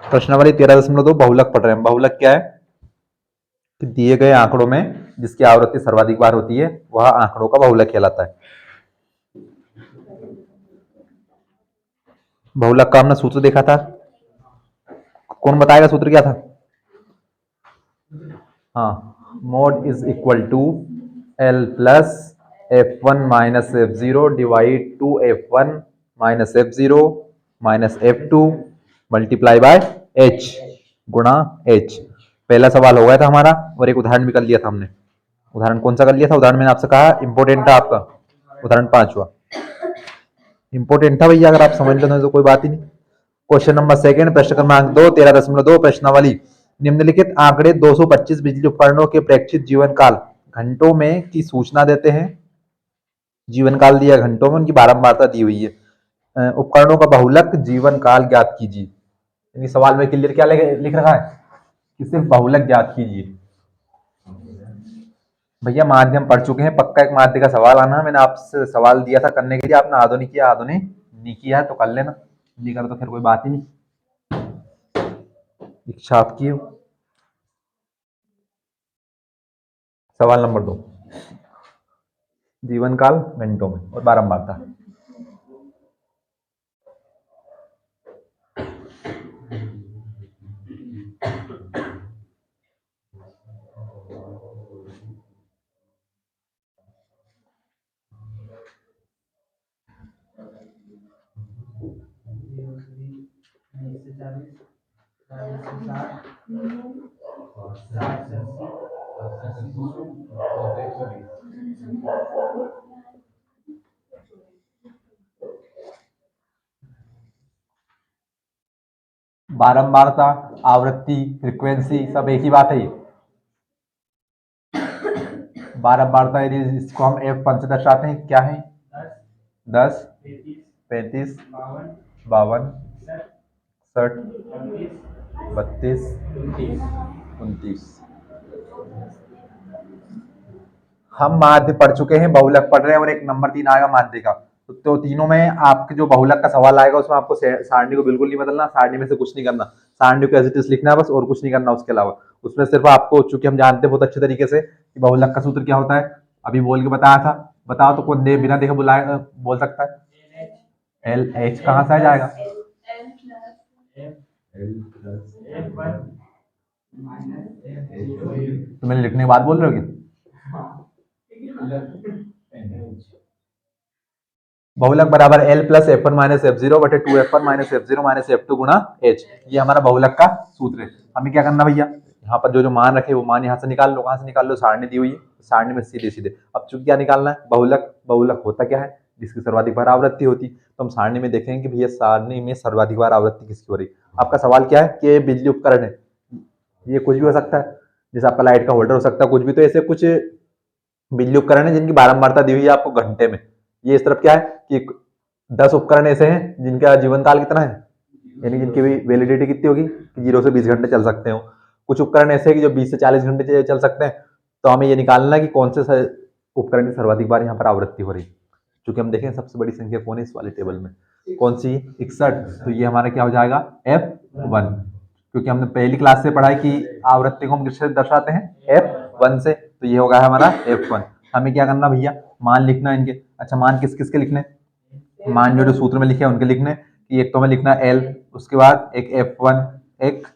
प्रश्नावली 13.2 बहुलक पढ़ रहे हैं। बहुलक क्या है कि दिए गए आंकड़ों में जिसकी आवृत्ति सर्वाधिक बार होती है वह आंकड़ों का बहुलक कहलाता है। बहुलक का हमने सूत्र देखा था, कौन बताएगा सूत्र क्या था? हाँ, mode is equal to L plus F1 minus F0 divide to F1 minus F0 minus F2 multiply by H गुणा H। पहला सवाल हो गया था हमारा और एक उदाहरण भी कर लिया था हमने। उदाहरण कौन सा कर लिया था? उदाहरण मैंने आपसे कहा इंपोर्टेंट था आपका, उदाहरण 5वां इंपोर्टेंट था भैया, अगर आप समझ लेते तो कोई बात ही नहीं। क्वेश्चन नंबर सेकंड, प्रश्न क्रमांक 2 13.2 प्रश्नावली। निम्नलिखित आंकड़े 225 बिजली उपकरणों के प्रेक्षित जीवन काल घंटों में की सूचना देते हैं। जीवन काल दिया घंटों में, उनकी बारंबारता दी हुई है। उपकरणों का बहुलक जीवन काल ज्ञात कीजिए। सवाल में क्लियर क्या लिख रखा है कि सिर्फ बहुलक ज्ञात कीजिए। भैया माध्यम पढ़ चुके हैं, पक्का एक माध्य का सवाल आना। मैंने आपसे सवाल दिया था करने के लिए, आपने आधुनिक किया, आधुनिक नहीं किया है तो कर लेना, नहीं कर तो फिर कोई बात ही नहीं, इच्छा आपकी हो। सवाल नंबर 2, जीवन काल घंटों में और बारंबारता। बारंबारता, आवृत्ति, फ्रीक्वेंसी सब एक ही बात है। बारंबारता यदि इसको हम F1 से दर्शाते हैं क्या है? 10, 35, 52, 60, 32, 29। हम माध्य पढ़ चुके हैं, बहुलक पढ़ रहे हैं और एक नंबर 3 आएगा माध्य का। तो तीनों में आपके जो बहुलक का सवाल आएगा उसमें आपको सारणी को बिल्कुल नहीं बदलना, सारणी में से कुछ नहीं करना, सारणी को एज इट इज लिखना है बस, और कुछ नहीं करना उसके अलावा। उसमें सिर्फ आपको, चूंकि हम जानते हैं बहुत अच्छे तरीके से कि बहुलक का सूत्र क्या होता है, अभी बोल के बताया था। बताओ तो कौन दे बिना देखे बुलाए बोल सकता है? एल एच कहाँ से आ जाएगा? तो मैंने लिखने के बाद बोल रहे हो कि बहुलक बराबर L plus F1 minus F0 बटे 2F1 minus F0 minus F2 गुणा H। ये हमारा बहुलक का सूत्र है। हमें क्या करना भैया, यहाँ पर जो जो मान रखे वो मान यहाँ से निकाल लो। कहाँ से निकाल लो? सारणी दी हुई है, सारणी में सीधे सीधे। अब चूंकि क्या निकालना है, बहुलक। बहुलक होता क्या है? जिसकी सर्वाधिक बार आवृत्ति होती। तो हम सारणी में देखेंगे कि भैया सारणी में सर्वाधिक बार आवृत्ति किसकी हो रही। आपका सवाल क्या है कि बिजली उपकरण है, ये कुछ भी हो सकता है, जैसे आपका लाइट का होल्डर हो सकता है, कुछ भी। तो ऐसे कुछ बिजली उपकरण है जिनकी बारंबारता दी हुई है आपको घंटे में। ये इस तरफ क्या है कि 10 उपकरण ऐसे हैं जिनका जीवन काल कितना है, यानी जिनकी भी वैलिडिटी कितनी होगी कि 0 से 20 घंटे चल सकते हो। कुछ उपकरण ऐसे हैं कि जो 20 से 40 घंटे चल सकते हैं। तो हमें ये निकालना है कि कौन से उपकरण की सर्वाधिक बार यहाँ पर आवृत्ति हो रही है। क्योंकि हम देखें सबसे बड़ी संख्या कौन है इस वाले टेबल में, कौन सी? 61। तो ये हमारा क्या हो जाएगा? F1। क्योंकि हमने पहली क्लास से पढ़ा है कि आवृत्ति को हम किससे दर्शाते हैं? F1 से। तो ये होगा हमारा F1। हमें क्या करना भैया, मान लिखना इनके। अच्छा, मान किस किस के लिखने? मान जो जो सूत्र में लिखे हैं उनके लिखने। कि एक तो हमें लिखना L, उसके बाद एक F1, एक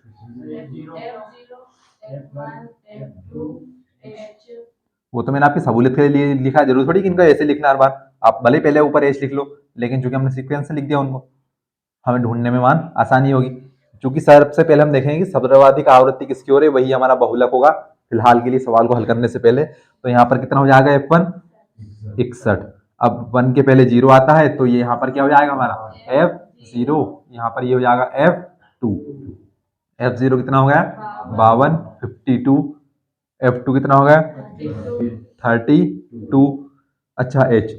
वो तो मैंने आपकी सहूलियत के लिए लिखा है, जरूर थोड़ी कि इनका ऐसे लिखना हर बार। आप भले पहले ऊपर एच लिख लो, लेकिन चूंकि हमने सीक्वेंस से लिख दिया उनको, हमें ढूंढने में मान आसानी होगी। क्योंकि सबसे पहले हम देखेंगे कि सर्वाधिक आवृत्ति किसकी हो रही है, वही हमारा बहुलक होगा फिलहाल के लिए सवाल को हल करने से पहले। तो यहाँ पर कितना हो जाएगा F1? 61। अब 1 के पहले 0 आता है तो ये यहाँ पर क्या हो जाएगा हमारा? F0। यहाँ पर ये हो जाएगा F2। F0 कितना हो गया? 52, 52। F2 कितना हो गया? 32। अच्छा, H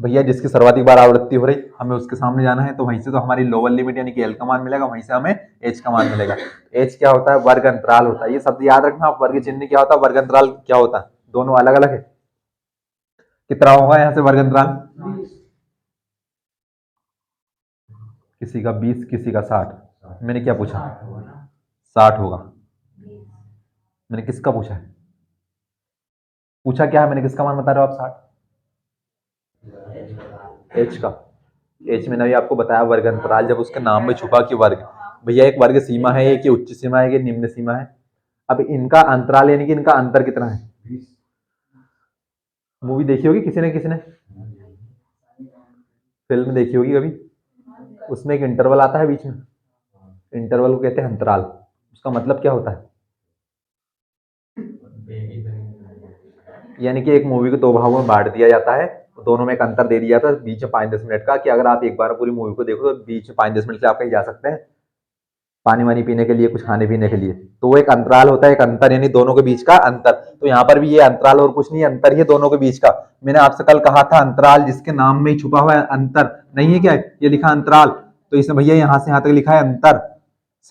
भैया जिसकी सर्वाधिक बार आवृत्ति हो रही, हमें उसके सामने जाना है। तो वहीं से तो हमारी लोअर लिमिट यानी कि L का मान मिलेगा, वहीं से हमें H का मान मिलेगा। H क्या होता है? वर्ग अंतराल होता है। ये शब्द याद रखना आप, वर्ग चिन्ह क्या होता है, वर्ग अंतराल क्या होता है, दोनों अलग अलग है। कितना होगा यहाँ से वर्ग अंतराल? किसी का 20, किसी का 60। मैंने क्या पूछा? 60 होगा। मैंने किसका पूछा है? पूछा क्या है मैंने, किसका मान बता रहे हो आप? 60 एच का। एच मैंने अभी आपको बताया वर्ग अंतराल, जब उसके नाम में छुपा कि वर्ग, भैया एक वर्ग सीमा है, एक उच्च सीमा है, एक निम्न सीमा है। अब इनका अंतराल यानी कि इनका अंतर कितना है? मूवी देखी होगी किसी ने फिल्म देखी होगी कभी, उसमें एक इंटरवल आता है बीच में, इंटरवल को कहते हैं अंतराल। उसका मतलब क्या होता है? यानी कि एक मूवी को दो भागों में बांट दिया जाता है, तो दोनों में एक अंतर दे दिया जाता है बीच में 5-10 मिनट का, कि अगर आप एक बार पूरी मूवी को देखो तो बीच में 5-10 मिनट से आप कहीं जा सकते हैं पानी वानी पीने के लिए, कुछ खाने पीने के लिए, तो वो एक अंतराल होता है, एक अंतर, यानी दोनों के बीच का अंतर। तो यहाँ पर भी ये अंतराल और कुछ नहीं, अंतर ही है दोनों के बीच का। मैंने आपसे कल कहा था अंतराल जिसके नाम में ही छुपा हुआ है अंतर, नहीं है क्या ये लिखा अंतराल, तो इसमें भैया यहाँ से यहाँ तक लिखा है अंतर।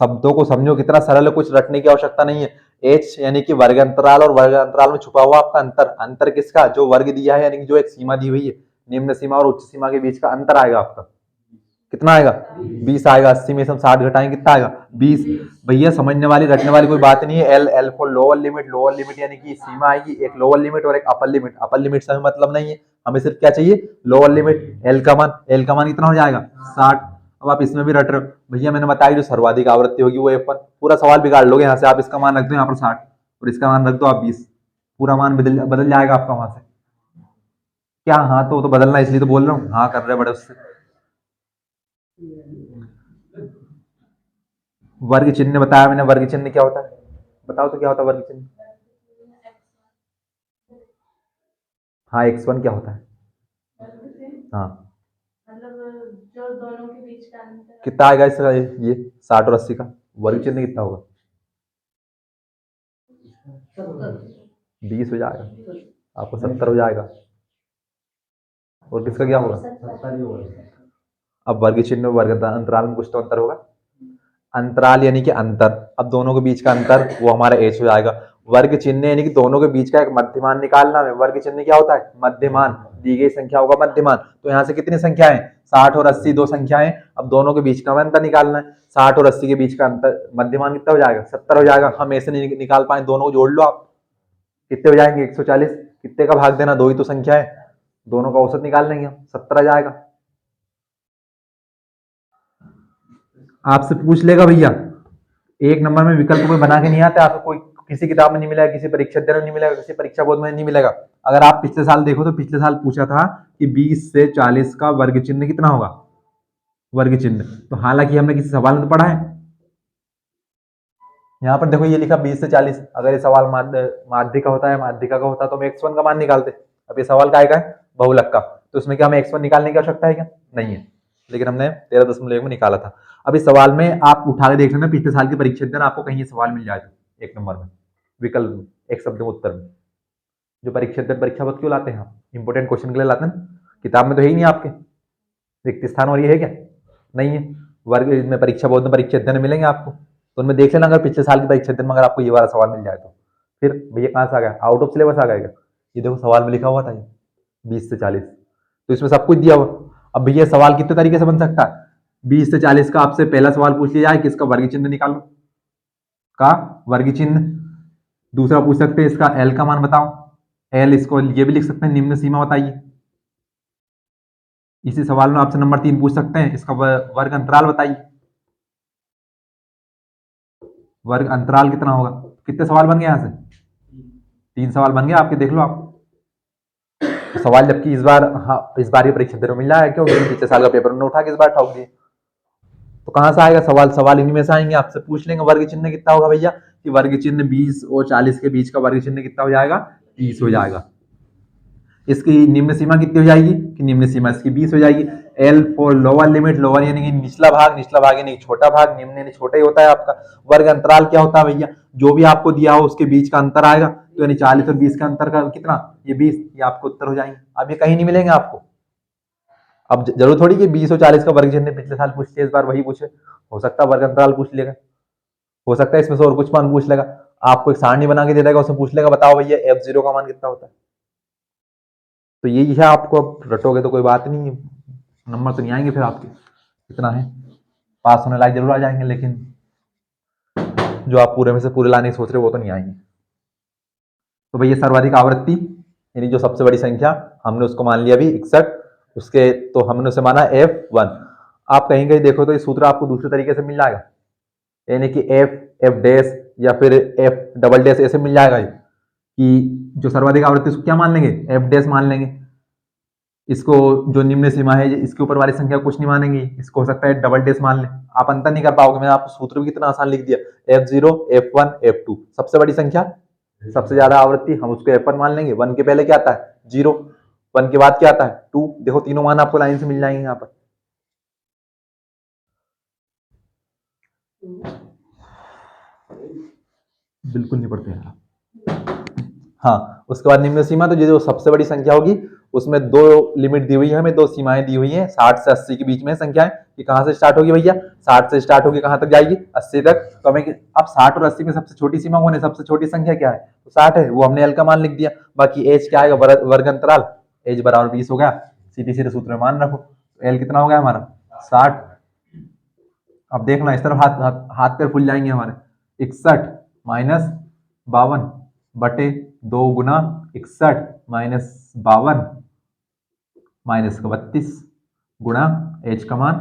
शब्दों को समझो कितना सरल है, कुछ रटने की आवश्यकता नहीं है। एच यानी कि वर्ग अंतराल, और वर्ग अंतराल में छुपा हुआ आपका अंतर। अंतर किसका? जो वर्ग दिया है, यानी कि जो एक सीमा दी हुई है, निम्न सीमा और उच्च सीमा के बीच का अंतर आएगा आपका। कितना आएगा? 20 आएगा। 80 में से हम 60 घटाएंगे, कितना आएगा? 20। भैया समझने वाली रटने वाली कोई बात नहीं है। L L for lower limit, lower limit यानी कि सीमा आएगी, एक लोअर लिमिट और एक अपर लिमिट। अपर लिमिट से हमें मतलब नहीं है, हमें सिर्फ क्या चाहिए? Lower limit. एल का मान, एल का मान कितना हो जाएगा? 60। अब आप इसमें भी रट रहे हो भैया, मैंने बताया जो सर्वाधिक आवृत्ति होगी वो F1। पूरा सवाल बिगाड़ लोगे यहाँ से। आप इसका मान रख दो यहाँ पर 60 और इसका मान रख दो आप 20, पूरा मान बदल बदल जाएगा आपका वहां से। क्या हाँ? तो बदलना इसलिए तो बोल रहा हूँ, हाँ कर रहे बड़े उससे। वर्ग चिन्ह बताया मैंने, वर्ग चिन्ह क्या होता है? बताओ तो क्या होता है वर्ग चिन्ह? हाँ, x1 क्या होता है? हाँ, जो दोनों के बीच का अंतर कितना आएगा इसका? ये 60 और 80 का वर्ग चिन्ह कितना होगा? 20 हो जाएगा, आपको 70 हो जाएगा। और किसका क्या होगा? अब वर्ग चिन्ह और वर्ग अंतराल में कुछ तो अंतर होगा। अंतराल यानी कि अंतर, अब दोनों के बीच का अंतर वो हमारा एच हो जाएगा। वर्ग चिन्ह यानी कि दोनों के बीच का एक मध्यमान निकालना है। वर्ग चिन्ह क्या होता है? मध्यमान। दी गई संख्या होगा मध्यमान। तो यहाँ से कितनी संख्याएं? 60 और 80 दो संख्याएं। अब दोनों के बीच का अंतर निकालना है। 60 और 80 के बीच का अंतर मध्यमान कितना हो जाएगा? 70 हो जाएगा। हम ऐसे नहीं निकाल पाए, दोनों को जोड़ लो आप, कितने हो जाएंगे? 140। कितने का भाग देना? दो ही तो संख्या है, दोनों का औसत निकाल लेंगे हम, 70 आ जाएगा। आपसे पूछ लेगा भैया, एक नंबर में विकल्प कोई बना के नहीं आता आपको, कोई किसी किताब में नहीं मिलेगा, किसी परीक्षा में नहीं मिलेगा, किसी परीक्षा बोर्ड में नहीं मिलेगा। अगर आप पिछले साल देखो तो पिछले साल पूछा था कि 20 से 40 का वर्ग चिन्ह कितना होगा? वर्ग चिन्ह तो हालांकि हमने किसी सवाल में तो पढ़ा है। यहाँ पर देखो ये लिखा 20 से 40। अगर ये सवाल माध्यिका होता है, माध्यिका का होता तो हम x1 का मान निकालते। अब ये सवाल का है बहुलक का, तो इसमें क्या हमें x1 निकालने की आवश्यकता है क्या? नहीं है, लेकिन हमने 13.1 में निकाला था। अब इस सवाल में आप उठा के देख लेना पिछले साल की परीक्षा के दिन आपको कहीं ये सवाल मिल जाए एक नंबर में, विकल्प में, एक शब्द में उत्तर में। जो परीक्षा परीक्षा वक्त क्यों लाते हैं आप? इंपोर्टेंट क्वेश्चन के लिए लाते हैं। किताब में तो है ही नहीं आपके, रिक्त स्थान और ये है क्या? नहीं है। वर्ग में परीक्षा बोर्ड में परीक्षा अध्ययन मिलेंगे आपको, तो उनमें देख लेना अगर पिछले साल की परीक्षा अध्ययन में अगर आपको ये वाला सवाल मिल जाए तो। फिर भैया कहाँ से आ गया? आउट ऑफ सिलेबस आ गया क्या? ये देखो सवाल में लिखा हुआ था ये 20 से 40, तो इसमें सब कुछ दिया हुआ। अब भैया सवाल कितने तरीके से बन सकता है? 20 से 40 का आपसे पहला सवाल पूछ लिया जाए किसका वर्ग चिन्ह निकालो, का वर्ग चिन्ह। दूसरा पूछ सकते हैं इसका एल का मान बताओ, एल इसको ये भी लिख सकते हैं निम्न सीमा बताइए। इसी सवाल में आपसे नंबर 3 पूछ सकते हैं इसका वर्ग अंतराल बताइए। वर्ग अंतराल कितना होगा? कितने सवाल बन गए यहाँ से? 3 सवाल बन गए आपके, देख लो आप। तो सवाल जबकि इस बार, हाँ इस बार ये परीक्षा देने मिल रहा है, क्योंकि पिछले साल का पेपर उन्होंने उठा के इस बार ठोक दिए। तो कहां से आएगा सवाल? सवाल इन्हीं में से आएंगे। आपसे पूछ लेंगे वर्ग चिन्ह कितना होगा भैया, कि वर्ग चिन्ह 20 और 40 के बीच का वर्ग चिन्ह कितना हो जाएगा? 30 हो जाएगा। इसकी निम्न सीमा कितनी हो जाएगी? कि निम्न सीमा इसकी 20 हो जाएगी। L for lower limit, lower यानी कि निचला भाग, निचला भाग यानी छोटा भाग, निम्न यानी छोटा ही होता है आपका। वर्ग अंतराल क्या होता है भैया? जो भी आपको दिया हो उसके बीच का अंतर आएगा, तो यानी 40 और 20 का अंतर का कितना? ये 20, ये आपको उत्तर हो जाएंगे। अब ये कहीं नहीं मिलेंगे आपको। अब जरूर थोड़ी कि 20 और 40 का वर्ग चिन्ह पिछले साल पूछ लिया, इस बार वही पूछे। हो सकता है वर्ग अंतराल पूछ लेगा, हो सकता है इसमें से और कुछ मान पूछ लेगा। आपको एक सारणी बना के दे देगा, उसमें पूछ लेगा बताओ भैया F0 का मान कितना होता है। तो यही है, आपको अब रटोगे तो कोई बात नहीं, नंबर तो नहीं आएंगे फिर आपके, इतना है, पास होने लायक जरूर आ जाएंगे, लेकिन जो आप पूरे में से पूरे लाने की सोच रहे हो वो तो नहीं आएंगे। तो भैया सर्वाधिक आवृत्ति यानी जो सबसे बड़ी संख्या हमने उसको मान लिया अभी 61, उसके तो हमने उसे माना F1। आप कहीं कहीं देखो तो ये सूत्र आपको दूसरे तरीके से मिल जाएगा, यानी कि एफ डैश या फिर एफ डबल डैश ऐसे मिल जाएगा कि जो सर्वाधिक आवृत्ति उसको क्या मान लेंगे, एफ डैश मान लेंगे, इसको जो निम्न सीमा है इसके ऊपर वाली संख्या कुछ नहीं मानेंगे, इसको हो सकता है डबल डैश मान लें, आप अंतर नहीं कर पाओगे। मैंने आपको सूत्र भी कितना आसान लिख दिया, F0 F1 F2 सबसे बड़ी संख्या सबसे ज्यादा आवृत्ति हम उसको F1 मान लेंगे, 1 के पहले क्या आता है 0, 1 के बाद क्या आता है 2, देखो तीनों मान आपको लाइन से मिल जाएंगे यहाँ पर। बिल्कुल नहीं पढ़ते हैं। हाँ, उसके बाद निम्न सीमा, तो ये जो सबसे बड़ी संख्या होगी उसमें दो लिमिट दी हुई है हमें, दो सीमाएं दी हुई हैं 60 से 80 के बीच में संख्याएं, कि कहां से स्टार्ट होगी भैया 60 से स्टार्ट होगी कहां तक जाएगी 80 तक। तो हमें अब 60 और 80 में सबसे छोटी सीमा कौन है, सबसे छोटी संख्या क्या है तो 60 है, वो हमने एल का मान लिख दिया। बाकी एज क्या आएगा, वर्ग अंतराल, एज बराबर 20 हो गया, सीधे सीधे सूत्र में मान रखो, एल कितना हो गया हमारा 60। अब देखना इस तरफ हाथ हाथ, हाथ पैर खुल जाएंगे हमारे, 61 माइनस 52 बटे 2 गुना 61 माइनस 52 माइनस का 32 गुणा एच का मान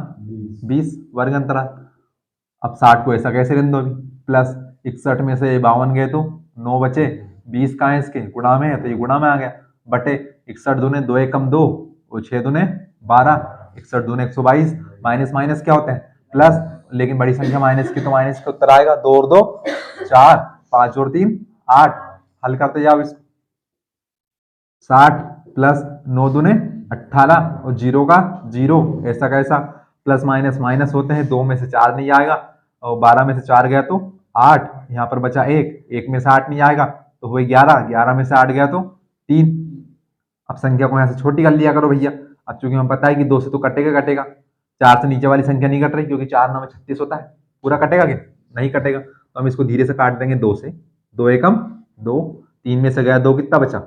20 वर्ग अंतराल। अब 60 को ऐसा कैसे रहने दो अभी, प्लस 61 में से 52 गए तो 9 बचे, 20 कहाँ है इसके गुणा में है तो ये गुणा में आ गया, बटे 61 दूने 2 एकम 2 और 6 दूने 12, 61 दूने 122, माइनस माइनस क्या होते हैं प्लस, लेकिन बड़ी संख्या माइनस की तो माइनस के उत्तर आएगा, 2 और 2 4, 5 और 3 8, हल करते जाओ इसको, 60 प्लस 9 दूने 18 और जीरो का जीरो, ऐसा कैसा, प्लस माइनस माइनस होते हैं, 2 में से 4 नहीं आएगा और 12 में से 4 गया तो 8, यहाँ पर बचा 1, 1 में से 8 नहीं आएगा तो हुए 11, 11 में से 8 गया तो 3। अब संख्या को यहाँ से छोटी कर लिया करो भैया, अब चूंकि हमें पता है कि 2 से तो कटेगा कटेगा, 4 से नीचे वाली संख्या नहीं कट रही क्योंकि 4 9 में 36 होता है, पूरा कटेगा क्या नहीं कटेगा, तो हम इसको धीरे से काट देंगे 2 से, 2 एकम 2, 3 में से गया 2 कितना बचा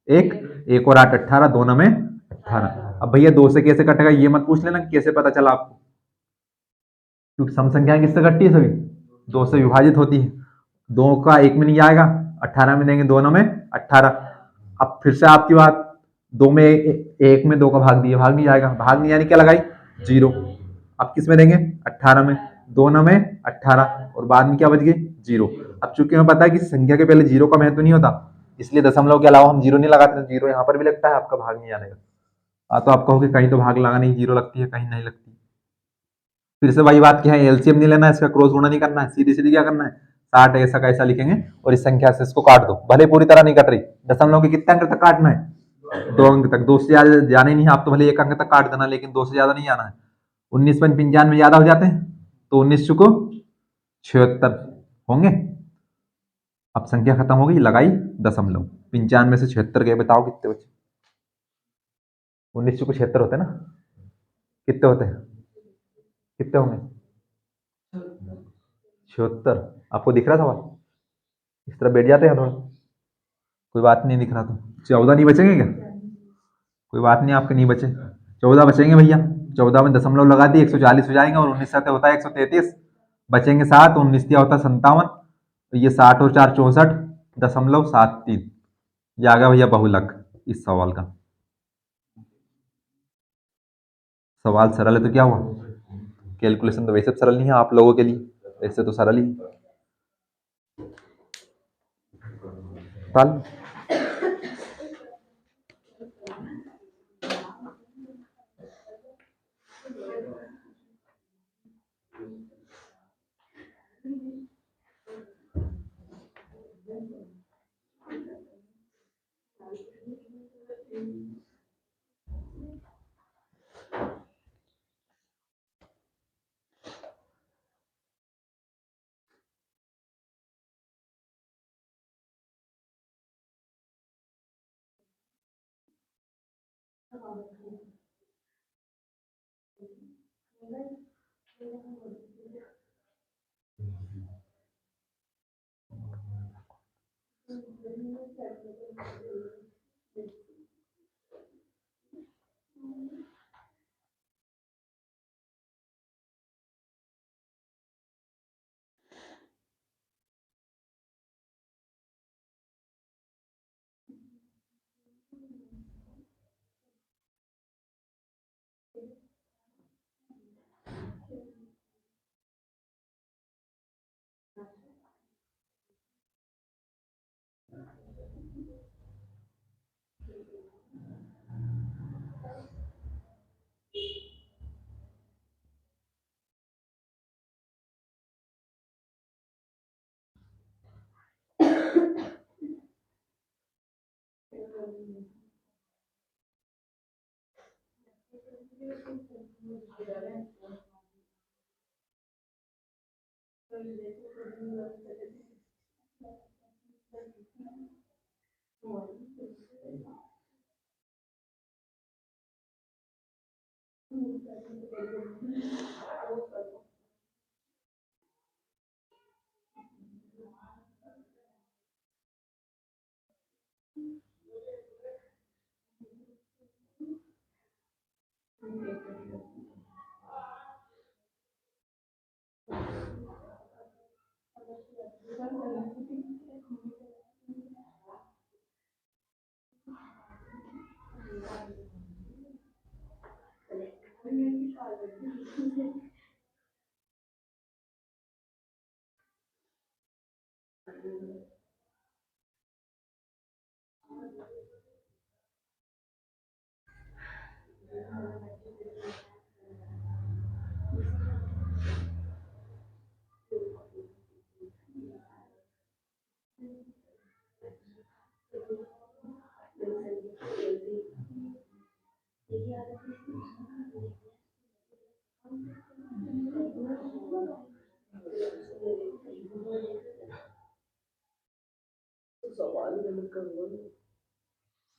एक, एक और 8 18, 2 9 में 18। अब भैया 2 से कैसे कटेगा ये मत पूछ लेना कैसे पता चला आपको, क्योंकि सम संख्याएं किससे कटती है सभी 2 से विभाजित होती है, 2 का 1 में नहीं आएगा 18 में देंगे, 2 9 में 18। अब फिर से आपकी बात, 2 में 1 में 2 का भाग दिया, भाग नहीं आएगा, भाग नहीं यानी क्या लगाई जीरो, अब किस में देंगे 18 में, 2 9 में 18 और बाद में क्या बच गई जीरो। अब चूंकि हमें पता है कि संख्या के पहले जीरो का महत्व नहीं होता, इसलिए दशमलव के अलावा हम जीरो नहीं लगाते, जीरो यहाँ पर भी लगता है, आपका भाग नहीं आने का। तो आप कहोगे कहीं तो भाग लगा नहीं, जीरो लगती है कहीं नहीं लगती, फिर से वही बात की है, एलसीएम नहीं लेना है, इसका क्रॉस गुणा नहीं करना है, सीधी सीधी क्या करना है 60 ऐसा का ऐसा लिखेंगे और इस संख्या से इसको काट दो, भले पूरी तरह नहीं कट रही, दशमलव के कितने अंक तक काटना है 2 अंक तक, 2 से ज्यादा जाना ही नहीं है, आप तो भले 1 अंक तक काट देना लेकिन 2 से ज्यादा नहीं जाना है। 19 × 95 ज्यादा हो जाते हैं तो 19 चुको 76 होंगे। अब संख्या खत्म हो गई, लगाई दशमलव, 95 से 76 गए, बताओ कितने बचे, 19 चुको 76 होते हैं ना, कितने होते हैं कितने होंगे 76, आपको दिख रहा था वहां, इस तरह बैठ जाते हैं थोड़ा, कोई बात नहीं दिख रहा तो 14 नहीं बचेंगे क्या, कोई बात नहीं आपके नहीं बचे, 14 बचेंगे भैया, 14 में दशमलव लगा दिए 140 हो जाएंगे और 19 साथ होता है 133, बचेंगे 7, 19 दिया होता है 57, तो ये 60 और 4 64.73, ये आ गया भैया बहुलक इस सवाल का। सवाल सरल है तो क्या हुआ, कैलकुलेशन तो वैसे सरल नहीं है आप लोगों के लिए, वैसे तो सरल ही है।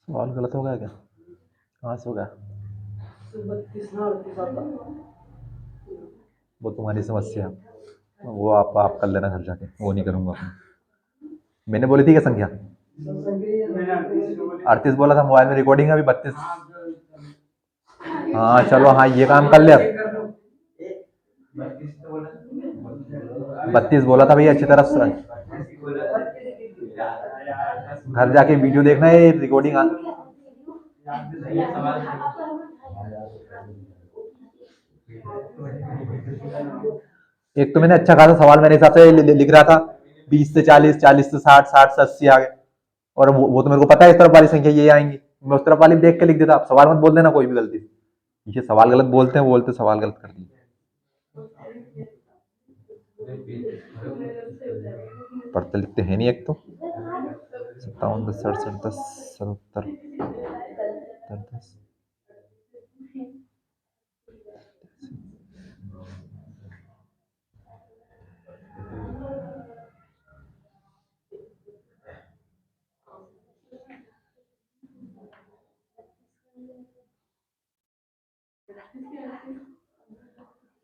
सवाल गलत हो गया क्या? कहाँ से हो गया? वो तुम्हारी समस्या है। वो आप कर लेना घर जाके, वो नहीं करूंगा अपने। मैंने बोली थी क्या संख्या? 38 बोला था, मोबाइल में रिकॉर्डिंग है अभी 32। हाँ चलो, हाँ ये काम कर ले अब। 32 बोला था भैया, अच्छी तरह से घर जाके वीडियो देखना है, रिकॉर्डिंग एक तो मैंने अच्छा खासा सवाल मेरे हिसाब से लिख रहा था, 20 से 40, 40 से 60, 60 से 80 आ गए। और वो तो मेरे को पता है इस तरफ वाली संख्या ये आएंगी, मैं उस तरफ वाली देख के लिख देता। आप सवाल मत बोल देना कोई भी गलती से। ये सवाल गलत बोलते हैं, बोलते सवाल गलत कर दिए। पढ़ते लिखते हैं नहीं एक तो। 57, 10, 67, 10, 77, 10।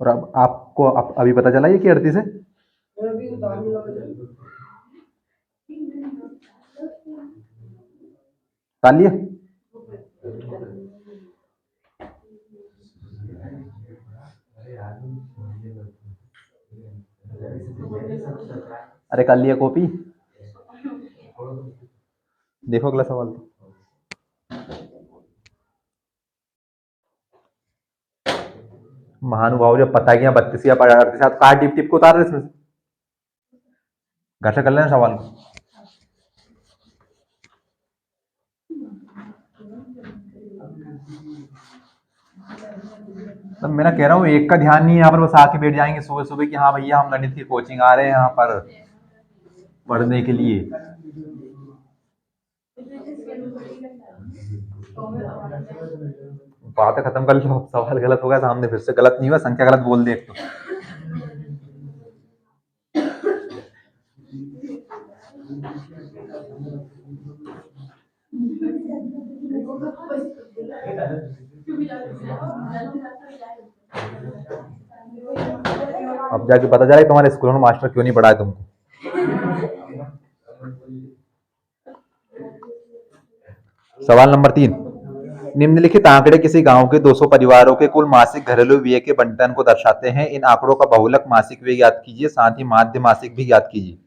और अब आपको अभी पता चला ये कि 38 है? तालिया अरे कर लिया कॉपी? देखो अगला सवाल। महानुभाव, जब पता है कि यहाँ 32 या 38 आप कहा टिप टिप को उतार रहे इसमें से? घर से कर लेना सवाल को। तब मैं कह रहा हूँ एक का ध्यान नहीं है, यहाँ पर बस आके बैठ जाएंगे सुबह सुबह कि हाँ भैया हम गणित की कोचिंग आ रहे हैं यहाँ पर पढ़ने के लिए। बातें खत्म कर लो, सवाल गलत हो गया सामने, फिर से गलत नहीं हुआ, संख्या गलत बोल दे एक तो। अब जाके पता चला तुम्हारे स्कूल में मास्टर क्यों नहीं पढ़ाए तुमको। सवाल नंबर 3, निम्नलिखित आंकड़े किसी गांव के 200 परिवारों के कुल मासिक घरेलू व्यय के बंटन को दर्शाते हैं। इन आंकड़ों का बहुलक मासिक व्यय ज्ञात कीजिए, साथ ही माध्य मासिक भी ज्ञात कीजिए।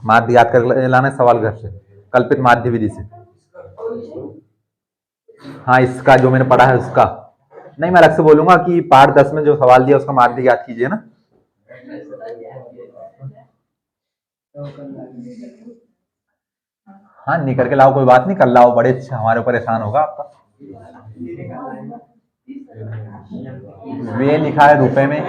माध्य याद कर लाना सवाल घर से, कल्पित माध्य विधि से। हाँ इसका जो मैंने पढ़ा है उसका नहीं, मैं अलग से बोलूंगा कि पार्ट 10 में जो सवाल दिया उसका माध्य याद कीजिए ना। हाँ नहीं करके लाओ, कोई बात नहीं, कर लाओ, बड़े अच्छे, हमारे ऊपर एहसान होगा आपका। वे लिखा है रुपए में।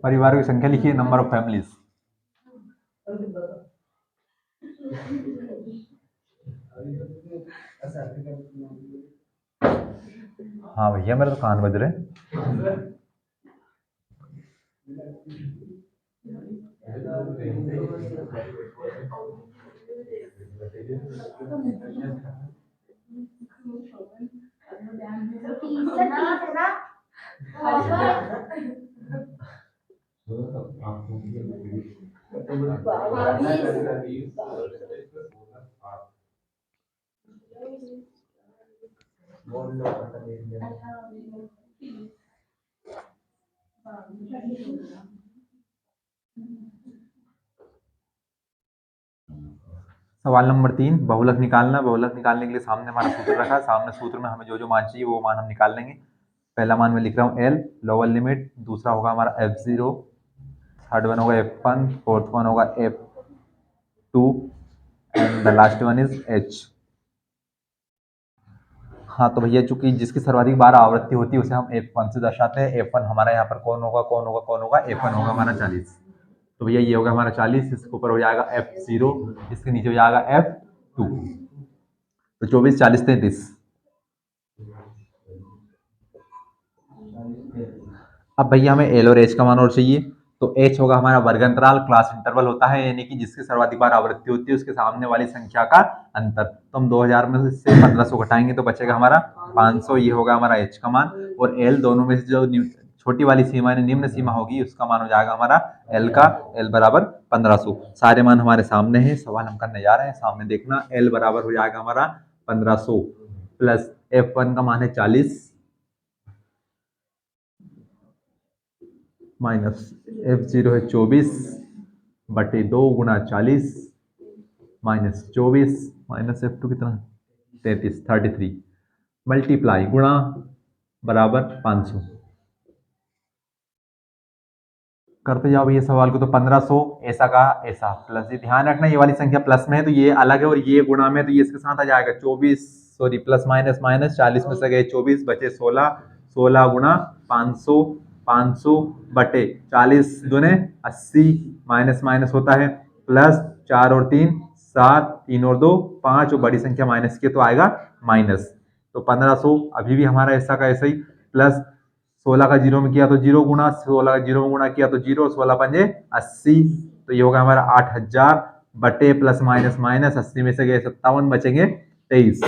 परिवारों की संख्या लिखिए, नंबर ऑफ फैमिलीज। हाँ भैया मेरे तो कान बज रहे हैं। सवाल नंबर 3, बहुलक निकालना। बहुलक निकालने के लिए सामने हमारा सूत्र रखा है। सामने सूत्र में हमें जो जो मान चाहिए वो मान हम निकाल लेंगे। पहला मान मैं लिख रहा हूँ एल, लोअर लिमिट। दूसरा होगा हमारा F0, थर्ड वन होगा F1, फोर्थ वन होगा F2 and the last one is H। हाँ तो भैया चूंकि जिसकी सर्वाधिक बार आवृत्ति होती है उसे हम F1 से दर्शाते हैं। F1 हमारा यहाँ पर कौन होगा, कौन होगा, कौन होगा? F1 होगा हमारा 40। तो भैया ये होगा हमारा 40, इसके ऊपर हो जाएगा F0, इसके नीचे हो जाएगा F2। तो 24, 40, 33। अब भैया हमें एल और एच का मान और चाहिए। तो एच होगा हमारा वर्ग अंतराल, क्लास इंटरवल होता है, यानी कि जिसकी सर्वाधिक बार आवृत्ति होती है उसके सामने वाली संख्या का अंतर। तो हम 2000 में से 1500 घटाएंगे तो बचेगा हमारा 500। ये होगा हमारा एच का मान। और एल दोनों में से जो छोटी वाली सीमा यानी निम्न सीमा होगी उसका मान हो जाएगा हमारा एल का, एल बराबर 1500। सारे मान हमारे सामने हैं, सवाल हम करने जा रहे हैं, सामने देखना। एल बराबर हो जाएगा हमारा 1500 प्लस F1 का मान है 40 माइनस F0 है 24 बटे 2 गुणा 40 माइनस 24 माइनस F2 कितना 33 मल्टीप्लाई गुणा बराबर 500। करते जाओ ये सवाल को। तो 1500 ऐसा का ऐसा प्लस, ये ध्यान रखना ये वाली संख्या प्लस में है तो ये अलग है, और ये गुणा में तो ये इसके साथ आ जाएगा 24, सॉरी प्लस माइनस माइनस, 40 में से गए 24 बचे 16, 16 गुणा 500, 500 बटे 40 दूने 80 माइनस माइनस होता है प्लस, 4 और 3 7, 3 और 2 5, और बड़ी संख्या माइनस की तो आएगा माइनस। तो 1500 अभी भी हमारा ऐसा का ऐसा ही, प्लस 16 का जीरो में किया तो जीरो गुणा, 16 का जीरो में गुणा किया तो जीरो, 16 पंजे 80। तो ये होगा हमारा 8000 बटे प्लस माइनस माइनस, 80 में से गए 57 बचेंगे 23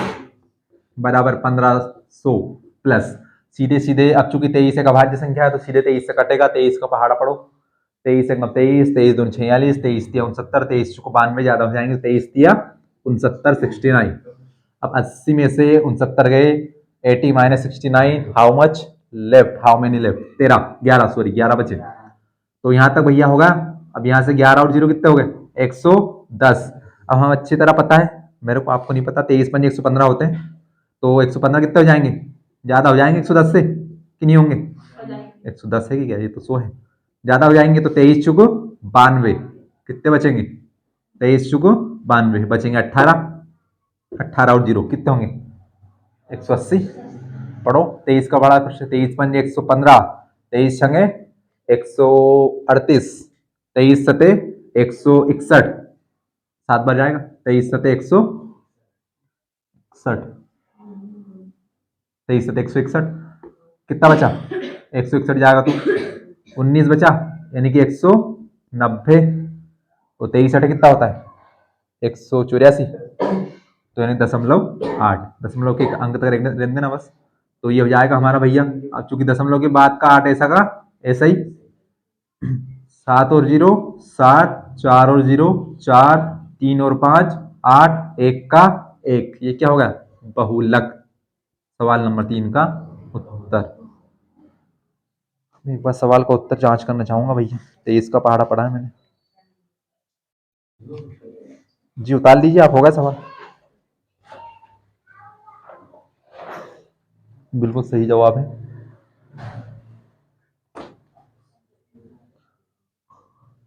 बराबर 1500 प्लस, सीधे सीधे अब चूंकि 23 एक अभाज्य संख्या है तो सीधे 23 से कटेगा। 23 का पहाड़ा पड़ो, 23 एक 23, 23 दून 46, 23 तिया 69, 23 को 92 ज्यादा हो जाएंगे, 23 तिया 69 69। अब 80 में से 69 गए, 80 minus 69, how much left, how many left 13, 11 sorry 11 बचे। तो यहां तक भैया होगा। अब यहां से 11 और 0 कितने हो गए 110। अब हम अच्छी तरह पता है, मेरे को आपको नहीं पता, 23 पंजे 115 होते हैं, तो 115 कितने हो जाएंगे, ज्यादा हो जाएंगे 110 से कि नहीं होंगे? 110 है कि क्या, ये तो 100 है, ज्यादा हो जाएंगे। तो 23 चुको 92, कितने बचेंगे 23 चुको 92 बचेंगे 18, 18 और 0 कितने होंगे 180। पढ़ो 23 का बड़ा प्रश्न, 23 पंजे 115, 23 छंगे 138, 23 सते 161, 7 बार जाएगा, 23 सते 161, 23 सते 161, कितना बचा 161 जाएगा तो 19 बचा, यानी कि 190। तो 23 अठे कितना होता है 184, तो यानी 0.8, दशमलव के अंक तक रहने देना बस। तो ये हो जाएगा हमारा भैया। अब चूंकि दशमलव के बाद का 8 ऐसा का ऐसा ही, 7 और 0 7, 4 और 0 4, 3 और 5 8, एक का एक, ये क्या होगा? बहुलक। सवाल नंबर 3 का उत्तर। एक बार सवाल का उत्तर जांच करना चाहूंगा भैया, 23 का पहाड़ा पढ़ा है मैंने। जी उतार लीजिए आप, होगा सवाल। बिल्कुल सही जवाब है।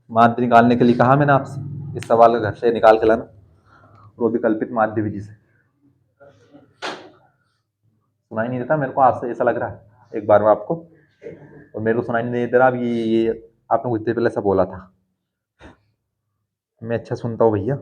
माध्य निकालने के लिए कहा मैंने आपसे, इस सवाल का घर से निकाल के लाना, वो भी कल्पित माध्य विधि से। सुनाई नहीं देता मेरे को आपसे, ऐसा लग रहा है एक बार में आपको, और मेरे को सुनाई नहीं दे रहा। अब ये आपने कुछ देर पहले ऐसा बोला था। मैं अच्छा सुनता हूँ भैया।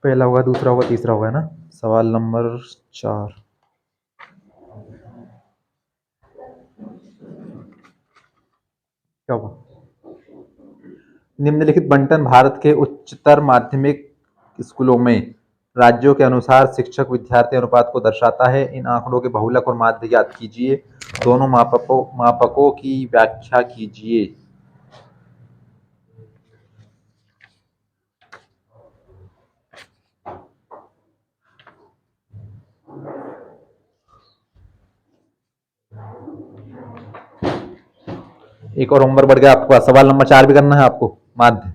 पहला होगा, दूसरा होगा, तीसरा होगा, है ना। सवाल नंबर 4 क्या होगा? निम्नलिखित बंटन भारत के उच्चतर माध्यमिक स्कूलों में राज्यों के अनुसार शिक्षक विद्यार्थी अनुपात को दर्शाता है। इन आंकड़ों के बहुलक और माध्य ज्ञात कीजिए। दोनों मापकों की व्याख्या कीजिए। एक और होमवर्क बढ़ गया आपके पास। सवाल नंबर 4 भी करना है आपको, माध्य।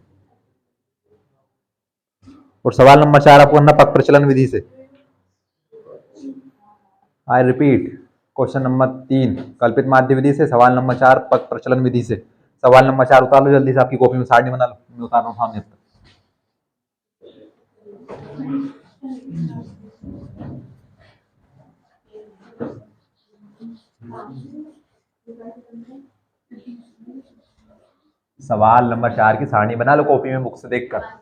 और सवाल नंबर 4 आपको करना पक प्रचलन विधि से। आई रिपीट, क्वेश्चन नंबर 3 कल्पित माध्य विधि से, सवाल नंबर 4 पक प्रचलन विधि से। सवाल नंबर 4 उतार लो जल्दी से, आपकी कॉपी में सारणी बना लो। मैं उतार रहा हूँ सामने। सवाल नंबर 4 की सारणी बना लो कॉपी में, बुक से देखकर।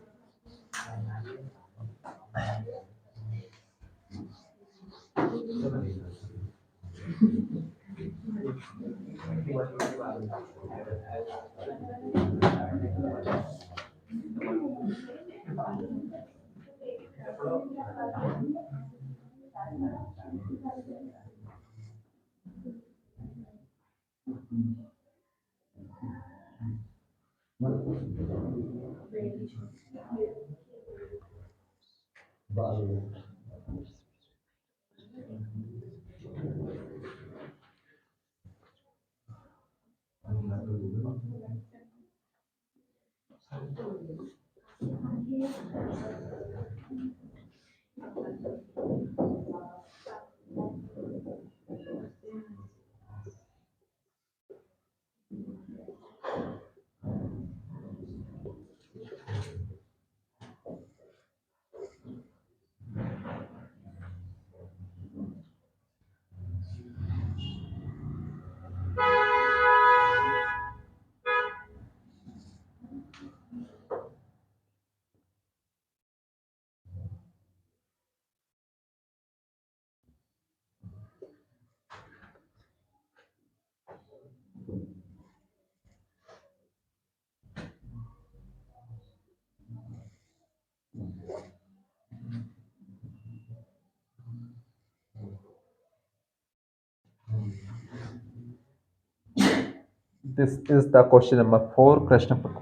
This is the question number 4,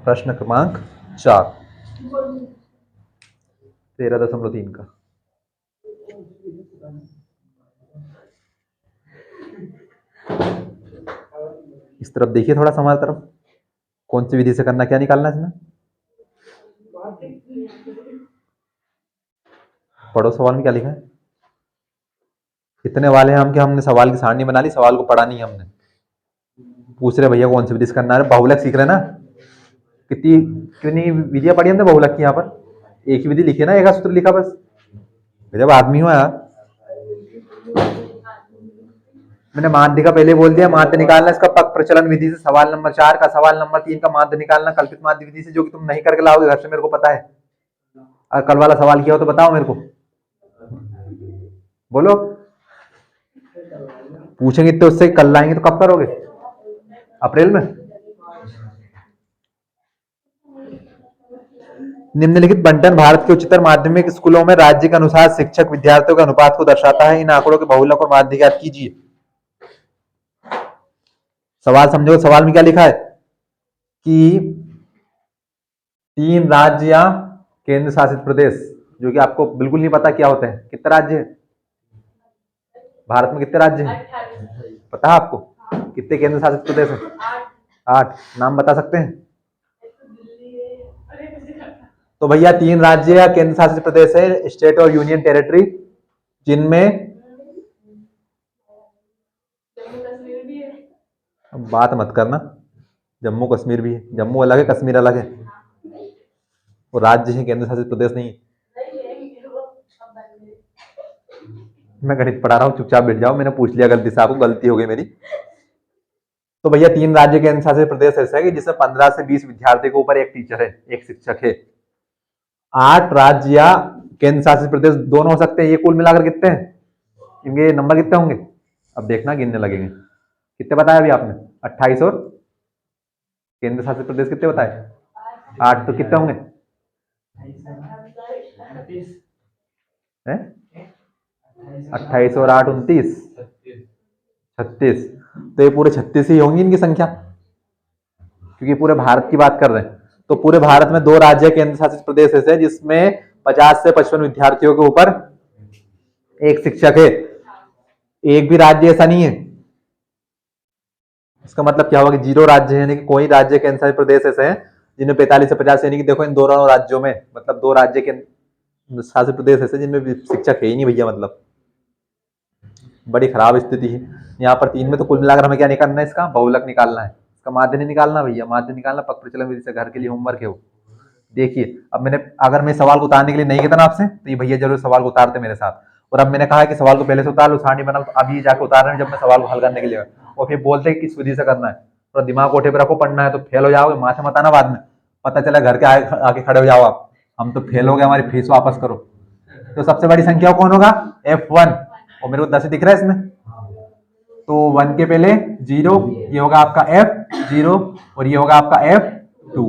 प्रश्न क्रमांक 4, 13.3 का। इस तरफ देखिए थोड़ा सा, हमारी तरफ। कौन सी विधि से करना, क्या निकालना है इसमें? पढ़ो सवाल में क्या लिखा है। इतने वाले हैं हम कि हमने सवाल की सारणी बना ली, सवाल को पढ़ा नहीं हमने। पूछ रहे भैया कौन सी विधि से करना है। बहुलक सीख रहे ना। कितनी विधियां पढ़ी हमने बहुलक की। यहाँ पर एक ही विधि लिखी है ना, एक सूत्र लिखा बस। जब आदमी हो यार, मैंने माध्य का पहले बोल दिया। माध्य निकालना इसका पक प्रचलन विधि से, सवाल नंबर 4 का। सवाल नंबर 3 का माध्य निकालना कल्पित माध्य विधि से, जो कि तुम नहीं करके लाओगे घर से, मेरे को पता है। अगर कल वाला सवाल किया हो तो बताओ मेरे को, बोलो। पूछेंगे तो उससे कल लाएंगे तो कब करोगे? अप्रैल में। निम्नलिखित बंटन भारत के उच्चतर माध्यमिक स्कूलों में राज्य के अनुसार शिक्षक विद्यार्थियों के अनुपात को दर्शाता है। इन आंकड़ों के बहुलक और माध्य ज्ञात कीजिए। सवाल समझो। सवाल में क्या लिखा है कि 3 राज्य या केंद्र शासित प्रदेश, जो कि आपको बिल्कुल नहीं पता क्या होते हैं। कितने राज्य है भारत में? कितने राज्य हैं पता है आपको? कितने केंद्र शासित प्रदेश है? 8। नाम बता सकते हैं? तो भैया 3 राज्य या केंद्र शासित प्रदेश है, स्टेट और यूनियन टेरिटरी, जिनमें अब बात मत करना, जम्मू कश्मीर भी है, जम्मू अलग है कश्मीर अलग है, वो राज्य है केंद्र शासित प्रदेश नहीं है। मैं गणित पढ़ा रहा हूँ, चुपचाप बैठ जाओ, मैंने पूछ लिया गलती से, आपको गलती हो गई मेरी। तो भैया 3 राज्य केंद्र शासित प्रदेश ऐसा है कि जिसमें 15 से 20 विद्यार्थी के ऊपर एक टीचर है, एक शिक्षक है। 8 राज्य या केंद्र शासित प्रदेश दोनों हो सकते हैं, ये कुल मिलाकर कितने हैं? इनके नंबर कितने होंगे? अब देखना गिनने लगेंगे। कितने बताया अभी आपने? 28 और केंद्र शासित प्रदेश कितने बताए? 8, तो कितने होंगे? 28 और 8 29, 36। तो ये पूरे 36 ही होंगी इनकी संख्या, क्योंकि पूरे भारत की बात कर रहे हैं। तो पूरे भारत में 2 राज्य केंद्र शासित प्रदेश ऐसे जिसमें 50 से 55 विद्यार्थियों के ऊपर एक शिक्षक है। एक भी राज्य ऐसा नहीं है। इसका मतलब क्या होगा कि 0 राज्य है, यानी कि कोई राज्य केंद्र शासित प्रदेश ऐसे हैं जिनमें 45 से 50, यानी कि देखो इन दोनों राज्यों में, मतलब 2 राज्य के शासित प्रदेश ऐसे जिनमें शिक्षक है ही नहीं भैया, मतलब बड़ी खराब स्थिति है। यहाँ पर 3 में तो कुल मिलाकर हमें क्या निकालना है? इसका बहुलक निकालना है, इसका माध्य नहीं निकालना भैया, माध्य निकालना पक प्रचलन विधि से, घर के लिए होमवर्क है वो। देखिए अब मैंने, अगर मैं सवाल को उतारने के लिए नहीं कहता ना आपसे, तो ये भैया जरूर सवाल को उतारते मेरे साथ। और अब मैंने कहा है कि सवाल को पहले से उतार लो, सारणी बना, तो अब ये जाकर उतार रहे हैं जब मैं सवाल को हल करने के लिए, और फिर बोलते हैं किस विधि से करना है। थोड़ा दिमाग कोठे पर रखो, पढ़ना है तो फेल हो जाओगे, माथे मत आना बाद में, पता चला घर के आके खड़े हो जाओ आप, हम तो फेल हो गए, हमारी फीस वापस करो। तो सबसे बड़ी संख्या कौन होगा? F1, और मेरे को 10 दिख रहा है इसमें, तो 1 के पहले 0, ये होगा आपका F0 और ये होगा आपका F2।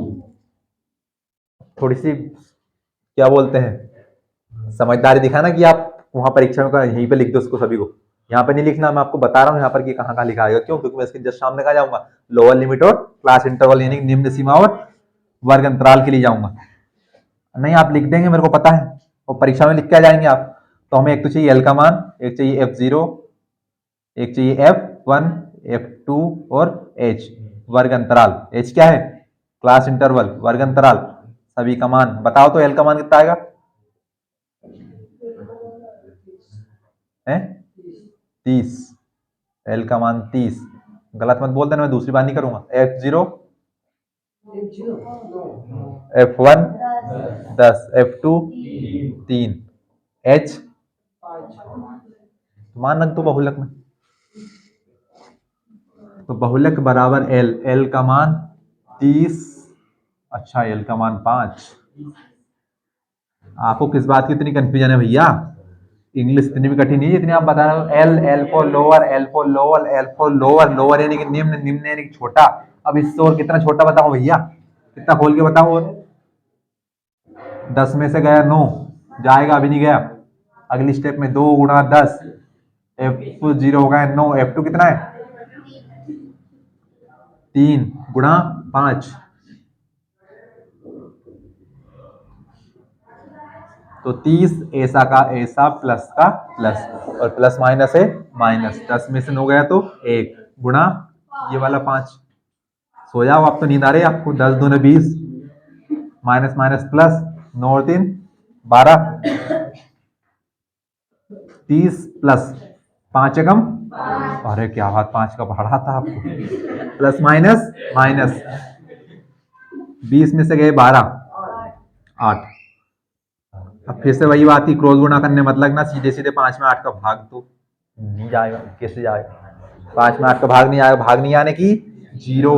थोड़ी सी क्या बोलते हैं, समझदारी दिखाना कि आप वहां परीक्षा में यहीं पे लिख दो उसको, सभी को यहाँ पे नहीं लिखना, मैं आपको बता रहा हूँ यहाँ पर कि कहाँ कहाँ लिखा आएगा। क्यों? क्योंकि मैं इसके जस्ट सामने कहा जाऊंगा, लोअर लिमिट और क्लास इंटरवल, यानी निम्न सीमा और वर्ग अंतराल के लिए जाऊंगा। नहीं आप लिख देंगे, मेरे को पता है, और परीक्षा में लिख के आ जाएंगे आप। तो हमें एक तो चाहिए एल का मान, एक चाहिए F0, एक चाहिए F1, F2 और H वर्ग अंतराल। H क्या है? क्लास इंटरवल, वर्ग अंतराल, सभी का मान बताओ। तो एल का मान कितना आएगा? 30। एल का मान 30। गलत मत बोल देना, मैं दूसरी बार नहीं करूंगा। F0, F1 10, F2 3, H मान रख दो बहुलक में, तो बहुलक बराबर एल, एल का मान 30, अच्छा एल का मान 5। आपको किस बात की इतनी कंफ्यूजन है भैया? इंग्लिश इतनी भी कठिन नहीं है जितनी आप बता रहे हो। L, L for lower, L for lower, L for lower, lower यानी कि निम्न, निम्न यानी कि छोटा। अब इससे और कितना छोटा बताओ भैया, कितना खोल के बताओ। और 10 में से गया 9, जाएगा अभी नहीं गया। अगली स्टेप में 2 गुणा 10, F0 हो गया 9, F2 कितना है? 3 गुणा 5, तो 30 ऐसा का ऐसा प्लस का प्लस, और प्लस माइनस है माइनस, 10 में से 9 गया तो 1 गुणा ये वाला 5। सो जाओ, आप तो नींद आ रही है आपको। 10 दूने 20, माइनस माइनस प्लस, 9 और 3 12, 30 प्लस 5 एकम, अरे क्या बात, 5 का पढ़ा था आपको। प्लस माइनस माइनस, 20 में से गए 12, 8। अब फिर से वही बात ही, क्रॉस गुणा करने मत लगना, सीधे सीधे 5 में 8 का भाग तो नहीं जाएगा, कैसे जाएगा? 5 में 8 का भाग नहीं आएगा, भाग नहीं आने की 0,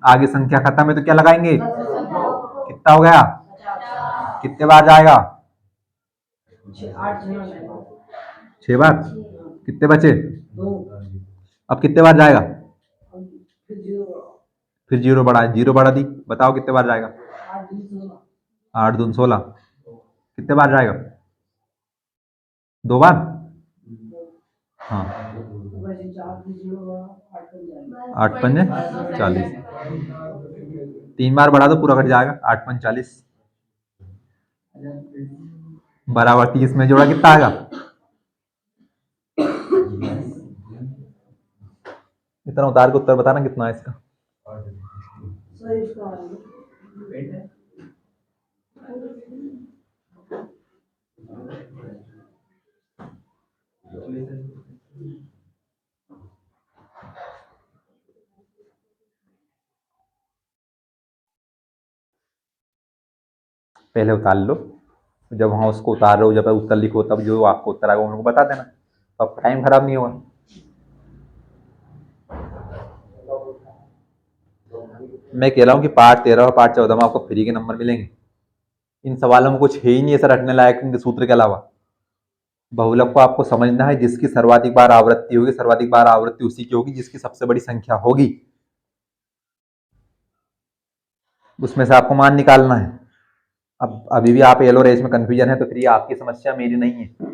आगे संख्या खत्म है तो क्या लगाएंगे? कितना हो गया? कितने बार जाएगा? 6 बार। कितने बचे? अब कितने बार जाएगा? फिर 0 बढ़ा, 0 बढ़ा दी, बताओ कितने बार जाएगा? 8 दून 16, कितने बार जाएगा? 2 बार। हाँ, 8 पंजे 40, 3 बार बढ़ा दो पूरा कट जाएगा, 8 पंज 40 बराबर 30 में जोड़ा कितना आएगा? इतना उतार के उत्तर बताना कितना है इसका। पहले उतार लो, जब वहाँ उसको उतार रहे हो, जब उत्तर लिखो, तब जो आपको उत्तर आएगा उनको बता देना, अब टाइम खराब नहीं होगा। मैं कह रहा हूँ कि पार्ट 13 और पार्ट 14 में आपको फ्री के नंबर मिलेंगे। इन सवालों में कुछ है ही नहीं ऐसा रटने लायक इनके सूत्र के अलावा। बहुलक को आपको समझना है, जिसकी सर्वाधिक बार आवृत्ति होगी, सर्वाधिक बार आवृत्ति उसी की होगी जिसकी सबसे बड़ी संख्या होगी, उसमें से आपको मान निकालना है। अब अभी भी आप एल और एच में कंफ्यूजन है तो फिर ये आपकी समस्या, मेरी नहीं है।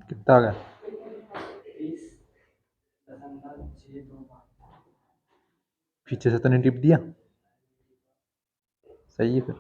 कितना आ गया? पीछे से तो नहीं टिप दिया, सही है फिर।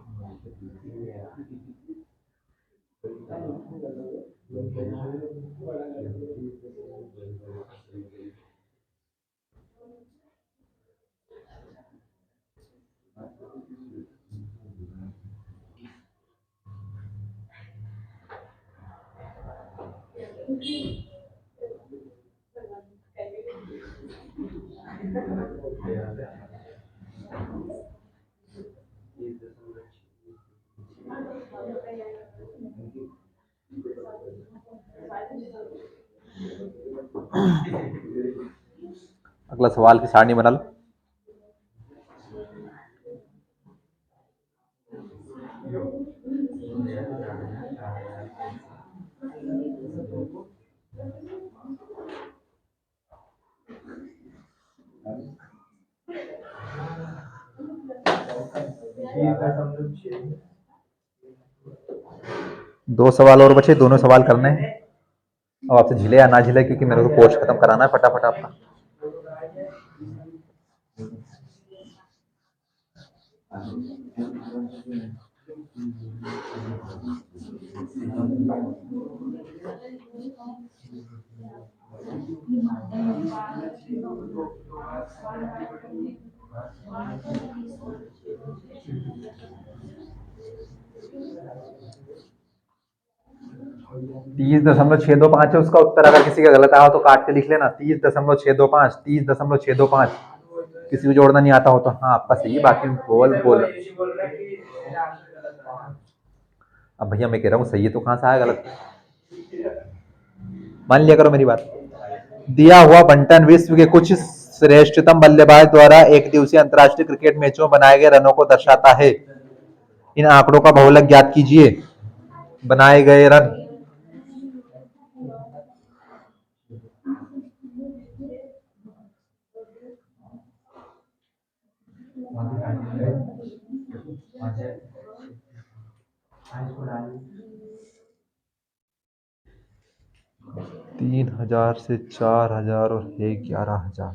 अगला सवाल की सारणी बना लो। दो सवाल और बचे, दोनों सवाल करने हैं। अब आपसे झिले या ना झिले, क्योंकि मेरे को कोर्स खत्म कराना है फटाफट आपका। तीस दशमलव छह दो पांच है उसका उत्तर। अगर किसी का गलत आया हो तो काट के लिख लेना। 30.625, 30.625। किसी को जोड़ना नहीं आता हो तो हाँ आपका सही है, बाकी बोल। अब भैया मैं कह रहा हूँ सही है तो कहाँ से आया गलत? मान लिया करो मेरी बात। दिया हुआ बंटन विश्व के कुछ श्रेष्ठतम बल्लेबाज द्वारा एक दिवसीय अंतर्राष्ट्रीय क्रिकेट मैचों में बनाए गए रनों को दर्शाता है। इन आंकड़ों का बहुलक ज्ञात कीजिए। बनाए गए रन तीन 3000 से 4000 और है 11000।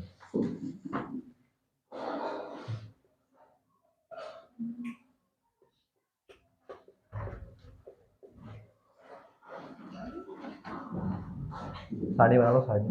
साड़ी बना लो साड़ी।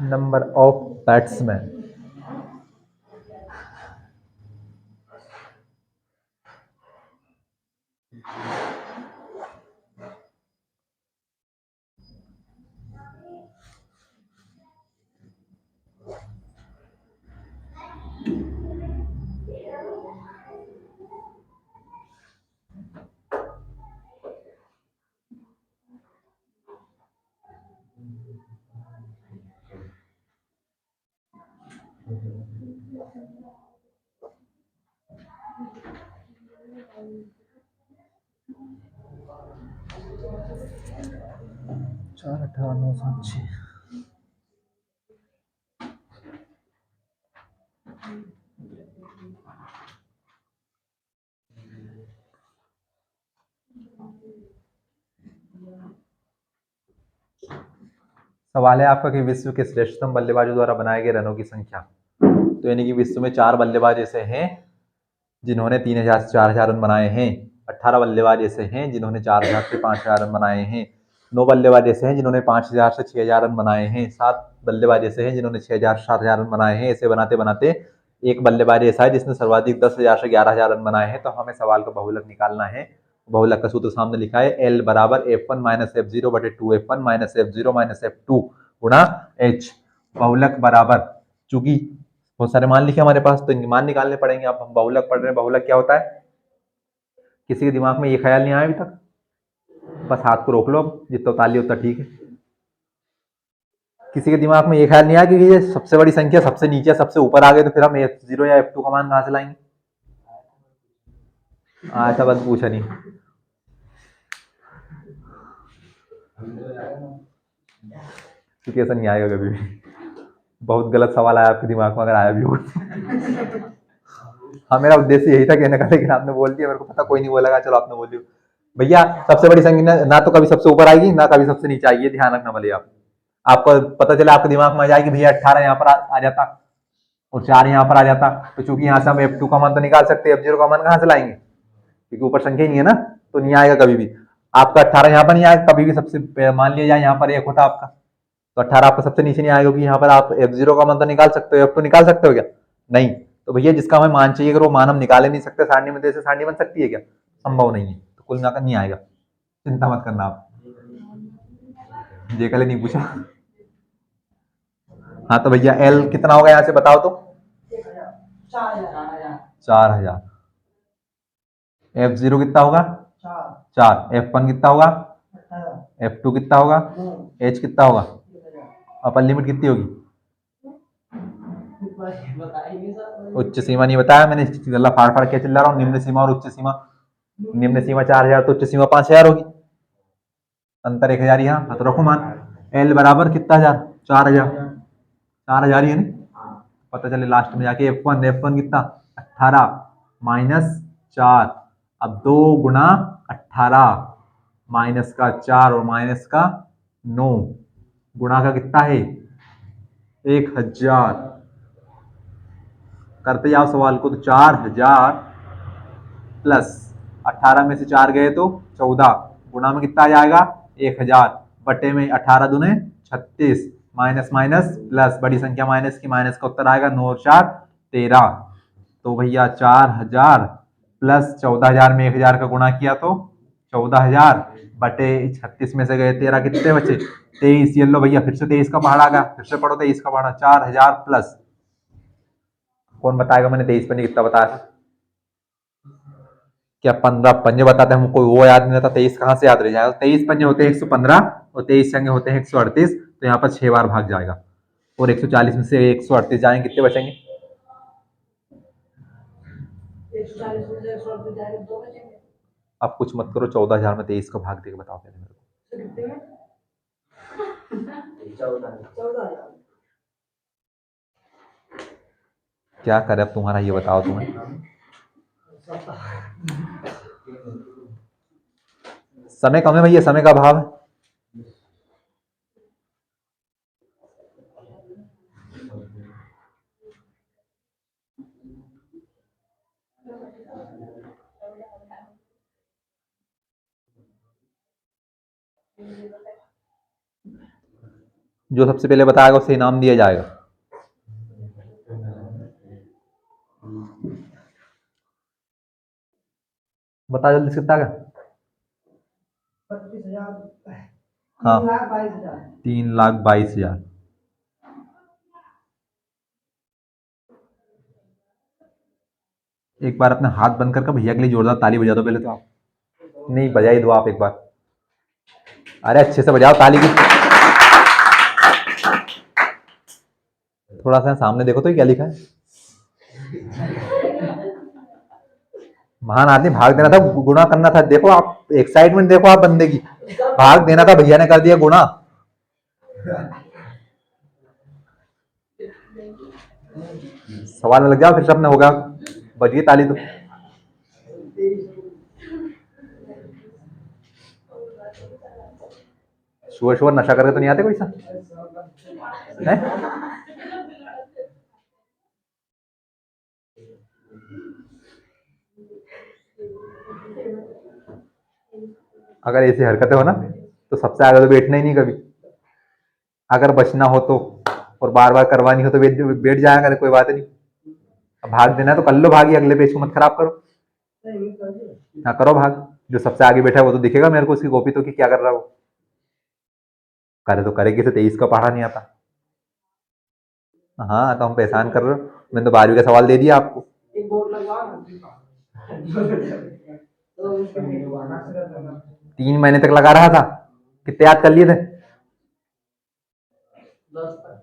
Number of batsman. चार 18,906। सवाल है आपका कि विश्व के श्रेष्ठतम बल्लेबाजों द्वारा बनाए गए रनों की संख्या। तो यानी कि विश्व में 4 बल्लेबाज ऐसे हैं जिन्होंने 3000 से 4000 रन बनाए हैं। 18 बल्लेबाज ऐसे हैं जिन्होंने 4000 से 5000 रन बनाए हैं। 9 बल्लेबाज ऐसे हैं जिन्होंने 5000 से 6000 रन बनाए हैं। 7 बल्लेबाज ऐसे हैं जिन्होंने 6000 से 7000 रन बनाए हैं। ऐसे बनाते बनाते एक बल्लेबाज ऐसा है जिसने सर्वाधिक 10,000 से 11,000 रन बनाए हैं। तो हमें सवाल का बहुलक निकालना है। बहुलक का सूत्र सामने लिखा है, L बराबर F1 माइनस F0 बटे 2F1 minus F0 minus F2 गुणा H। बहुलक बराबर, चूंकि बहुत सारे मान लिखे हमारे पास, तो मान निकालने पड़ेंगे। अब हम बहुलक पढ़ रहे हैं, बहुलक क्या होता है? किसी के दिमाग में ये ख्याल नहीं आया अभी तक? बस हाथ को रोक लो, जितना ताली उतना ठीक है। किसी के दिमाग में ये ख्याल नहीं आया कि ये सबसे बड़ी संख्या सबसे नीचे सबसे ऊपर आ गए तो फिर हम F0 या F2 का मान कहां से लाएंगे? ऐसा बस पूछा नहीं। क्योंकि ऐसा नहीं आएगा कभी भी। बहुत गलत सवाल आया आपके दिमाग में, अगर आया भी हो। हाँ, मेरा उद्देश्य यही था कहने का, लेकिन आपने बोल दिया, मेरे को पता कोई नहीं बोलेगा, चलो आपने बोल दिया। भैया सबसे बड़ी संख्या ना तो कभी सबसे ऊपर आएगी ना कभी सबसे नीचे आएगी, ध्यान रखना भले। आपको पता चला, आपके दिमाग में आ जाएगी भैया 18 यहाँ पर आ जाता और 4 यहाँ पर आ जाता, तो चूंकि यहाँ से हम F2 का मान तो निकाल सकते हैं, F0 का मान कहाँ से लाएंगे? क्योंकि ऊपर संख्या ही नहीं है ना, तो नहीं आएगा कभी भी। आपका 18 यहाँ पर नहीं आएगा कभी भी। सबसे मान लिया जाए यहाँ पर 1 होता आपका, तो 18 आपका सबसे नीचे नहीं आएगा, क्योंकि यहाँ पर आप F0 का मान तो निकाल सकते हो, F2 निकाल सकते हो क्या? नहीं। तो भैया जिसका हमें मान चाहिए, अगर वो मान हम निकाल ही नहीं सकते सारणी में, जैसे सारणी बन सकती है क्या? संभव नहीं है। तो कुल मिलाकर नहीं आएगा, चिंता मत करना आप। कल नहीं पूछा। हाँ तो भैया L कितना होगा यहाँ से बताओ तो? 4000। F0 कितना होगा? 4। F1 कितना होगा? F2 कितना होगा? H कितना होगा? अपर लिमिट कितनी होगी? उच्च सीमा नहीं बताया मैंने, गला फाड़ फाड़ के चिल्ला रहा हूँ। निम्न सीमा और उच्च सीमा। निम्न सीमा 4000 तो उच्च सीमा 5000 होगी, अंतर 1000 यहाँ। तो रखो मान L बराबर कितना 1000? 4000। 4000 ही है ना, पता चले लास्ट में जाके। F1 कितना? 18 माइनस 4। अब 2 गुना 18 माइनस का 4 और माइनस का 9 गुणा का कितना है? 1000। करते जाओ सवाल को, तो 4000 प्लस 18 में से 4 गए तो 14 गुणा में कितना आ जाएगा? 1000 बटे में 18 दूने 36 माइनस माइनस प्लस, बड़ी संख्या माइनस की, माइनस का उत्तर आएगा 9 और 4 13, तो भैया 4000 प्लस 14,000 में 1,000 का गुणा किया तो 14,000 बटे 36 में से गए 13, कितने बचे 23। ये लो भैया फिर से 23 का पहाड़ा आ गया, फिर से पढ़ो 23 का पहाड़ा। 4,000 प्लस, कौन बताएगा मैंने 23 पंजे कितना बताया था? क्या 15 पंजे बताते हैं हमको वो याद नहीं रहता, 23 कहाँ से याद रह जाएगा? 23 पंजे होते हैं 115 और 23 चंगे होते हैं 138, तो यहाँ पर 6 बार भाग जाएगा और 140 में से 138 जाएंगे, कितने बचेंगे? 140 में से 138 जाएंगे, 2 बचेंगे। अब कुछ मत करो, 14,000 में 23 का भाग देके बताओ पहले मेरे को। क्या करे अब तुम्हारा, ये बताओ तुम्हें। समय कम है भैया, समय का अभाव है। जो सबसे पहले बताएगा उसे इनाम दिया जाएगा। बता जल्दी कितना का? 25,000। हाँ 3,22,000। एक बार अपने हाथ बंद करके भैया के लिए जोरदार ताली बजा दो पहले तो आप। नहीं बजाई दो आप एक बार, अरे अच्छे से बजाओ ताली की। थोड़ा सा सामने देखो तो क्या लिखा है। महान आदमी, भाग देना था, गुणा करना था। देखो आप एक्साइटमेंट देखो आप बंदे की, भाग देना था भैया ने कर दिया गुणा। सवाल में लग जाओ फिर से, अपने होगा बजिए ताली तो। शुगर शुगर नशा करके तो नहीं आते कोई सा है? अगर ऐसी हरकतें हो ना तो सबसे आगे तो बैठना ही नहीं कभी। अगर बचना हो तो और बार बार करवानी हो तो बैठ जाया करे, कोई बात नहीं। अब भाग देना है तो कर लो भागी, अगले पेज को मत खराब करो। हाँ करो भाग, जो सबसे आगे बैठा है वो तो दिखेगा मेरे को उसकी कॉपी तो, कि क्या कर रहा है वो। करे तो करे, किसे 23 का पढ़ा नहीं आता। हाँ तो हम पे एहसान कर रहे हो, मैंने तो 12वीं का सवाल दे दिया आपको। एक बोर्ड लगवा 3 महीने तक लगा रहा था, कितने याद कर लिए थे? 10 तक।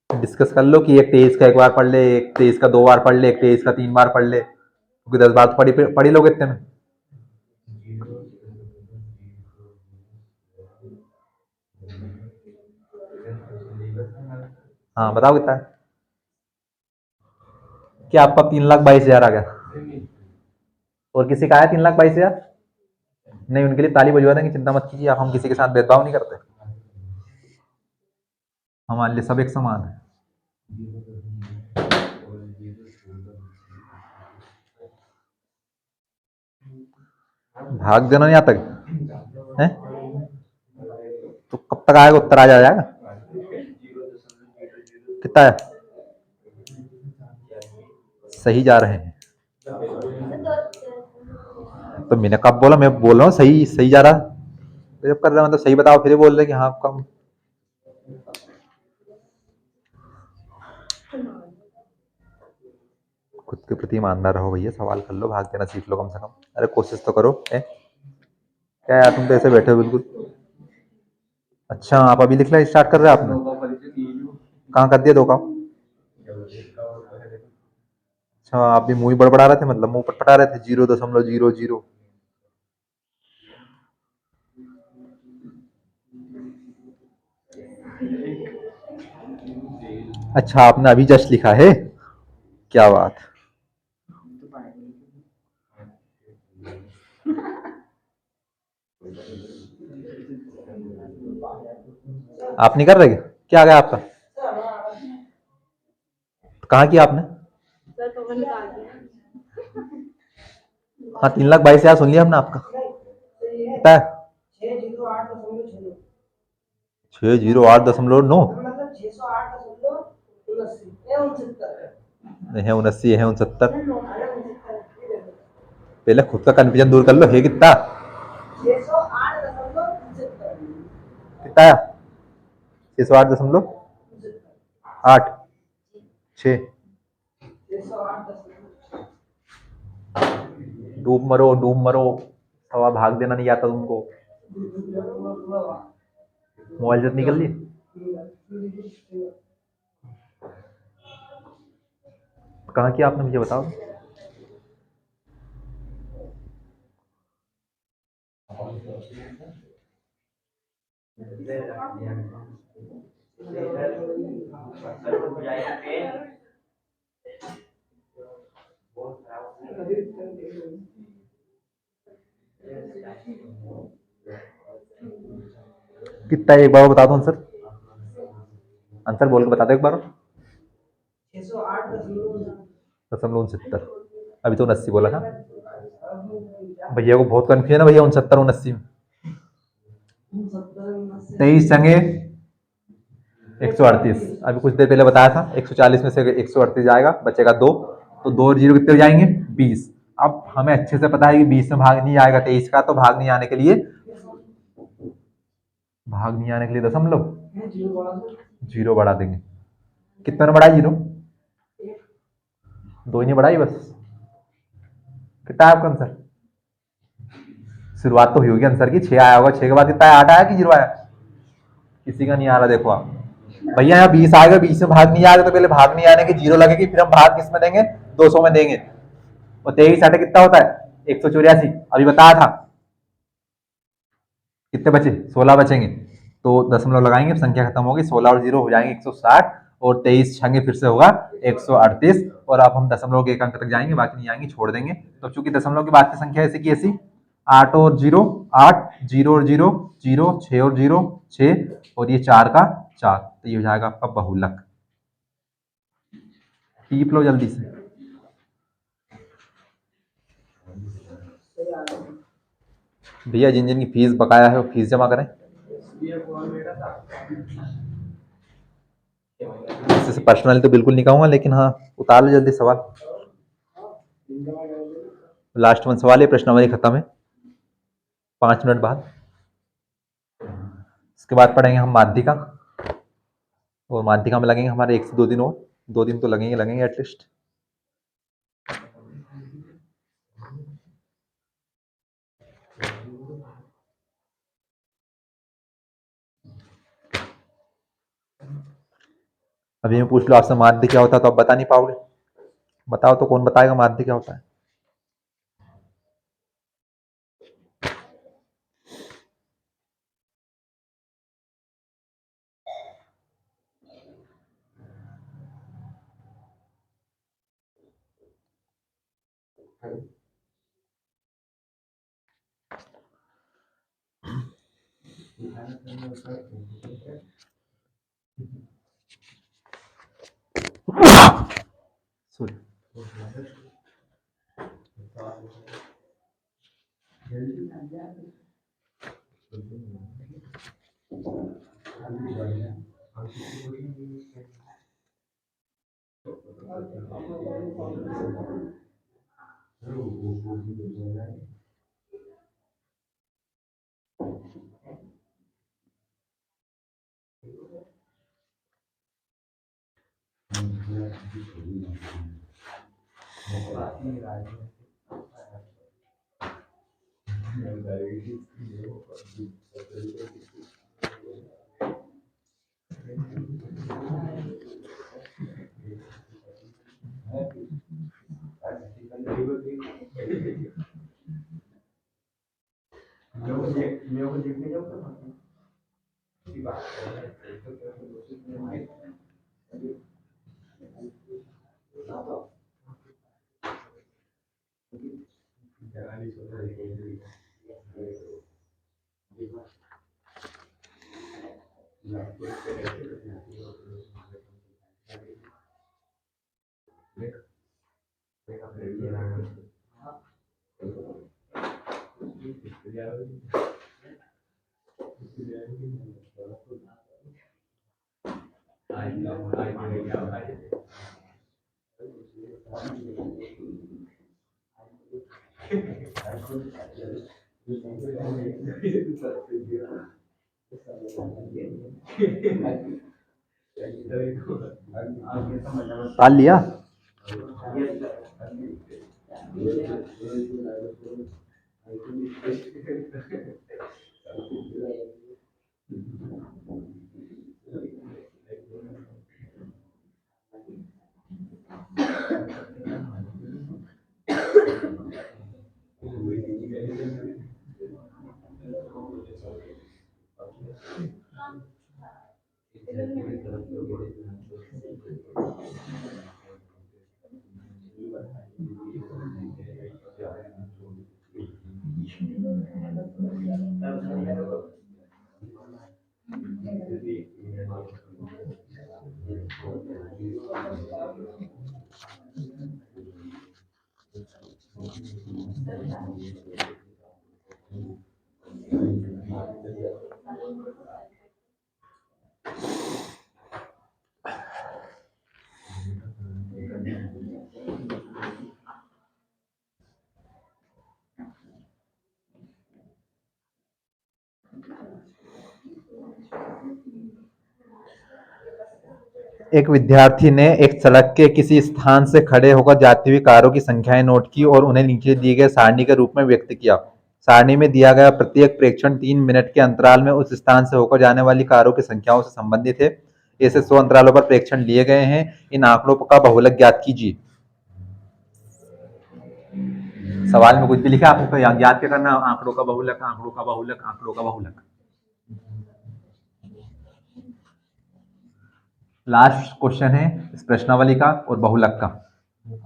डिस्कस कर लो कि एक 23 का एक बार पढ़ ले, एक 23 का 2 बार पढ़ ले, एक 23 का 3 बार पढ़ ले, क्योंकि 10 बार तो पढ़ी लोगे इतने में। हाँ बताओ कितना है? क्या आपका 3,22,000 आ गया? और किसी का आया 3,22,000? नहीं, उनके लिए ताली बजवा देंगे, चिंता मत कीजिए आप, हम किसी के साथ भेदभाव नहीं करते, हमारे लिए सब एक समान है। भाग देना नहीं आता है? तो कब तक आएगा, उत्तर आ जाएगा। कितना है? सही जा रहे हैं तो मैंने कब बोला, मैं बोल रहा हूँ सही सही जा रहा, जब कर रहे मतलब सही बताओ, फिर बोल रहे कि हाँ कम। खुद के प्रति ईमानदार रहो भैया, सवाल कर लो, भाग देना सीख लो कम से कम। अरे कोशिश तो करो क्या यार, तुम तो ऐसे बैठे हो बिल्कुल। अच्छा आप अभी लिखना स्टार्ट कर रहे हैं आपने? कहाँ कर दिया दो काम? अच्छा आप भी मुंह ही बड़बड़ा रहे थे, मतलब मुंह पटपटा रहे थे, 0.00। अच्छा आपने अभी जस्ट लिखा है, क्या बात। आप नहीं कर रहे क्या आ गया आपका? कहाँ किया आपने? हाँ 3,22,000 सुन लिया हमने आपका। कितना है? 608.9 है 79 है 69। पहले खुद का कंफ्यूजन दूर कर लो, है कितना? कितना है? 608.8 6। डूब मरो डूब मरो, सवा भाग देना नहीं आता तुमको। मोबाइल जब निकल ली। कहाँ किया आपने, मुझे बताओ। कितना है एक बार बता दो आंसर। आंसर बोल के बता दो एक बार। 608.69। अभी तो 79 बोला था भैया को, बहुत कन्फ्यूजन है भैया 69 69 में। 23 संगे 138। अभी कुछ देर पहले बताया था 140 में से 138 जाएगा, बचेगा 2, तो 2 और 0 कितने हो जाएंगे 20। अब हमें अच्छे से पता है कि 20 में भाग नहीं आएगा 23 का, तो भाग नहीं आने के लिए दशमलव जीरो बढ़ा देंगे। कितना बढ़ा जीरो? 2 ही नहीं बढ़ाई बस। कितना है आपका आंसर? शुरुआत तो हुई होगी आंसर की, 6 आया होगा, 6 के बाद कितना आया? 8 आया कि 0 आया? किसी का नहीं आ रहा, देखो आप भैया यहाँ 20 आएगा, 20 में भाग नहीं आएगा, तो पहले भाग नहीं आने की 0 लगेगी, फिर हम भाग किस में देंगे? 200 में देंगे। और 23 आटे कितना होता है? 184। अभी बताया था। कितने बचे? 16 बचेंगे, तो दशमलव लगाएंगे, संख्या खत्म होगी, 16 और 0 हो जाएंगे 160, और 23 छंगे फिर से होगा 138, और अब हम दशमलव के एक अंक तक जाएंगे, बाकी नहीं आएंगे, छोड़ देंगे। तो चूंकि दशमलव के बाद की संख्या ऐसी की ऐसी, 8 और 0 8, 0 और 0 0, 6 और 0 6, और ये 4 का 4, तो ये हो जाएगा आपका बहुलक। टीप लो जल्दी से। भैया जिन जिन की फीस बकाया है वो फीस जमा करें। इससे पर्सनली तो बिल्कुल नहीं कहूंगा, लेकिन हाँ उतार लो जल्दी सवाल। लास्ट में सवाल, ये प्रश्नावली खत्म है 5 मिनट बाद। इसके बाद पढ़ेंगे हम माध्यिका, और माध्यिका में लगेंगे हमारे 1 से 2 दिन, और 2 दिन तो लगेंगे एटलीस्ट। अभी मैं पूछ लो आपसे माध्य क्या होता है, तो आप बता नहीं पाओगे। बताओ तो, कौन बताएगा माध्य क्या होता है? सॉरी। ताल लिया। एक विद्यार्थी ने एक सड़क के किसी स्थान से खड़े होकर जाती हुई कारों की संख्याएं नोट की और उन्हें नीचे दिए गए सारणी के रूप में व्यक्त किया। सारणी में दिया गया प्रत्येक प्रेक्षण 3 मिनट के अंतराल में उस स्थान से होकर जाने वाली कारों की संख्याओं से संबंधित है। ऐसे 100 अंतरालों पर प्रेक्षण लिए गए हैं। इन आंकड़ों का बहुलक ज्ञात कीजिए। सवाल में कुछ भी लिखा, आपको ज्ञात क्या करना? आंकड़ों का बहुलक, आंकड़ों का बहुलक, आंकड़ों का बहुलक। लास्ट क्वेश्चन है इस प्रश्नावली का और बहुलक का।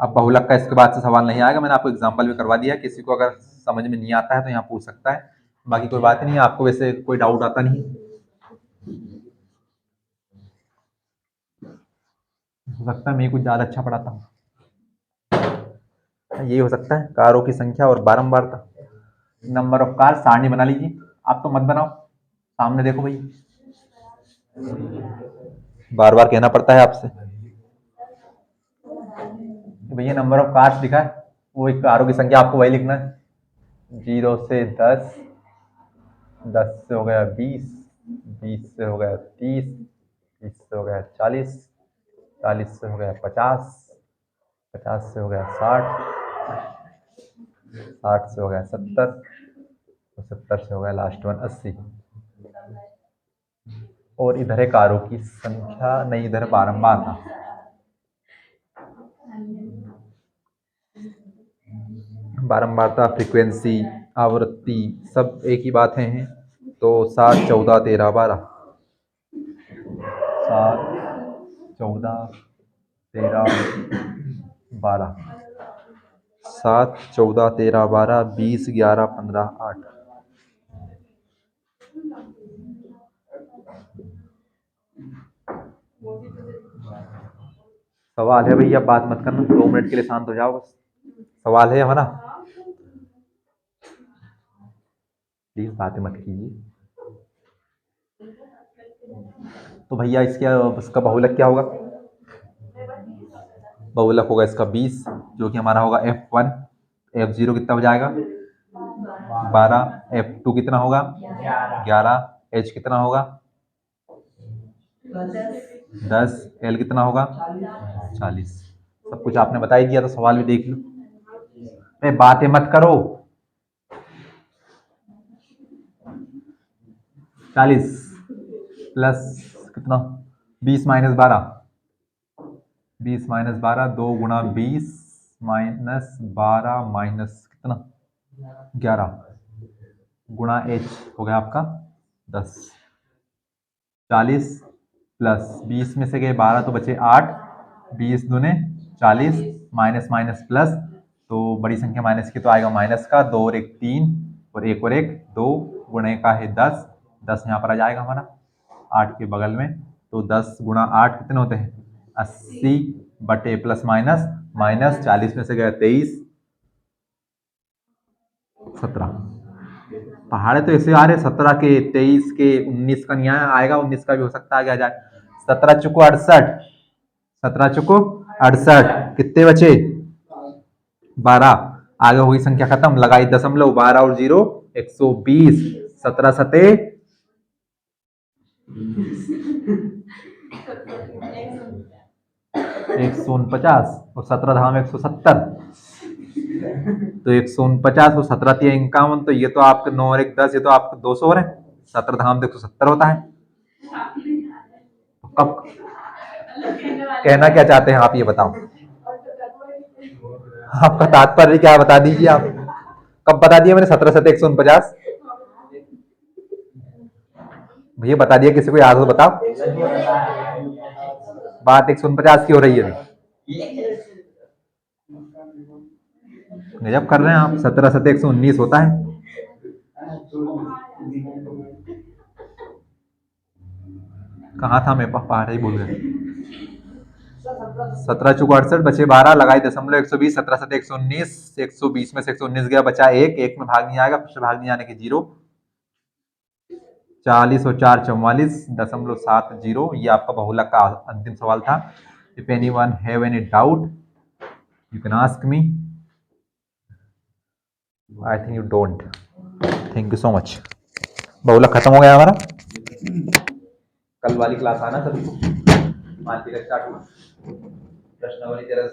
अब बहुलक का इसके बाद से सवाल नहीं आएगा, मैंने आपको एग्जांपल भी करवा दिया। किसी को अगर समझ में नहीं आता है तो यहाँ पूछ सकता है, बाकी कोई बात नहीं है। आपको वैसे कोई डाउट आता नहीं, हो सकता है मैं कुछ ज्यादा अच्छा पढ़ाता हूँ, ये हो सकता है। कारों की संख्या और बारंबारता। नंबर ऑफ कार सारणी बना लीजिए। आप तो मत बनाओ, सामने देखो भाई, बार बार कहना पड़ता है आपसे। भैया नंबर ऑफ कार्स लिखा है, वो एक कारों की संख्या आपको वही लिखना है। 0 से 10, 10 से हो गया 20, 20 से हो गया 30, 30 से हो गया 40, 40 से हो गया 50, 50 से हो गया 60, 60 से हो गया 70, 70 से हो गया लास्ट वन 80। और इधर है कारों की संख्या, नहीं इधर बारंबारता। बारंबारता, फ्रीक्वेंसी, आवृत्ति सब एक ही बात हैं। तो 7, 14, 13, 12, 7, 14, 13, 12, 7, 14, 13, 12, 20, 11, 15, 8। सवाल है भैया, बात मत करना, 2 मिनट के लिए शांत हो जाओ बस। सवाल है हमारा, प्लीज बातें मत कीजिए। तो भैया इसका बहुलक क्या होगा? बहुलक होगा इसका 20, जो कि हमारा होगा F1। F0 कितना हो जाएगा? 12। F2 कितना होगा? 11। H कितना होगा? 10। L कितना होगा? 40। सब कुछ आपने बता ही दिया, तो सवाल भी देख लो। बातें मत करो। 40 प्लस कितना? 20 माइनस 12, 20 माइनस 12, 2 गुणा 20 माइनस 12 माइनस कितना? 11 गुणा H हो गया आपका 10। 40 प्लस 20 में से गए 12 तो बचे 8, 20 दूने 40, माइनस माइनस प्लस, तो बड़ी संख्या माइनस की तो आएगा माइनस का। 2 और 1 3, और 1 और 1 2, गुणे का है 10, 10 यहाँ पर आ जाएगा हमारा 8 के बगल में। तो 10 गुणा 8 कितने होते हैं? 80 बटे प्लस माइनस माइनस, 40 में से गया 23, 17। पहाड़े तो ऐसे आ रहे 17 के, 23 के, 19 का नहीं आएगा, 19 का भी हो सकता है, आगे आ जाए। 17 चुको 68, 17 चुको 68, कितने बचे? 12। आगे होगी संख्या खत्म, लगाई दशमलव, 12 और 0 120, 17 सते 149 और 17 धाम 170, तो 149 और 17 तिया 51, तो ये तो आपके 9 और 1 10, ये तो आपके 200 हो रहे हैं। 17 धाम 170 होता है। तो कब कहना क्या चाहते हैं आप, ये बताओ, आपका तात्पर्य क्या बता दीजिए आप। कब बता दिया मैंने 17 सते 149? भैया बता दिया, किसी को याद हो बताओ। बात 149 की हो रही है अभी। गजब कर रहे हैं आप। 17 सते 119 होता है। कहाँ था मेरे पास, पहाड़ ही भूल गए। 17 चौक 68 बचे 12, लगाई दशमलव 120, 17 सते 119, 120 में से 119 गया, बचा 1, 1 में भाग नहीं आएगा, फिर से भाग नहीं आने के 0, 40 और 4 44 दशमलव 70। ये आपका बहुलक का अंतिम सवाल था। If anyone have any doubt you can ask me, I think you don't. Thank you so much. बहुलक खत्म हो गया हमारा। कल वाली क्लास आना सभी को, मानती का स्टार्ट हुआ प्रश्नावली 13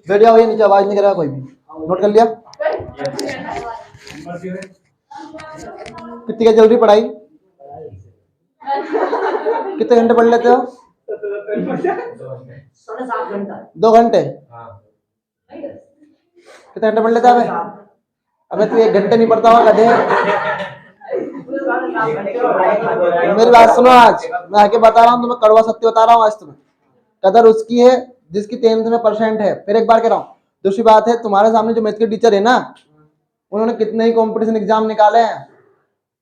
बैठ जाओ, ये नीचे आवाज नहीं कर रहा कोई भी। नोट कर लिया? कितनी क्या चल रही पढ़ाई? कितने घंटे पढ़ लेते हो? 2 घंटे। कितने घंटे पढ़ लेता है? अबे तू 1 घंटे नहीं पढ़ता होगा गधे। मेरी बात सुनो, आज मैं आके बता रहा हूँ तुम्हें, कड़वा सत्य बता रहा हूँ आज तुम्हें। कदर उसकी है जिसकी 10th में % है। फिर एक बार कह रहा हूँ, दूसरी बात है, तुम्हारे सामने जो मैथ के टीचर है ना, उन्होंने कितने ही कंपटीशन एग्जाम निकाले हैं,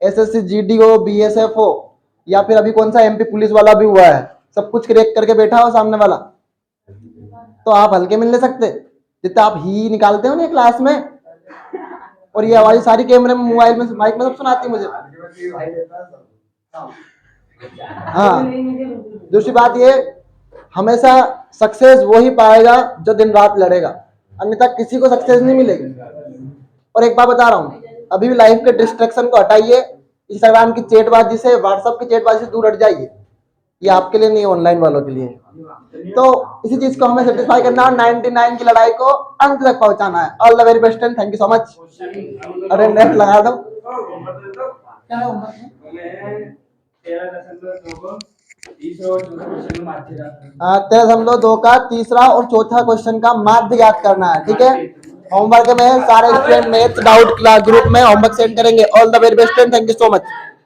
एसएससी जीडी हो, बीएसएफ हो, या फिर अभी कौन सा एमपी पुलिस वाला भी हुआ है, सब कुछ क्रैक करके बैठा हो सामने वाला। तो आप हल्के मिल नहीं सकते जितना आप ही निकालते हो ना क्लास में। और ये आवाज सारी कैमरे में, मोबाइल में, माइक में सब सुनाती है मुझे। हाँ, दूसरी बात ये, हमेशा सक्सेस वही पाएगा जो दिन रात लड़ेगा, अन्यथा किसी को सक्सेस नहीं मिलेगी। और एक बात बता रहा हूँ, अभी भी लाइफ के डिस्ट्रैक्शन को हटाइए, इंस्टाग्राम की चैटबाजी से, व्हाट्सएप की चैटबाजी से दूर हट जाइए। ये आपके लिए नहीं, ऑनलाइन वालों के लिए। तो इसी चीज को हमें सेटिस्फाई करना है, 99 की लड़ाई को अंत तक पहुंचाना है। All the very best and thank you so much. अरे नेट लगा दो। हाँ, 13.2 का तीसरा और चौथा क्वेश्चन का माध्य याद करना है, ठीक है। होमवर्क में सारे student maths doubt class group में होमवर्क सेंड करेंगे। All the very best and thank you so much.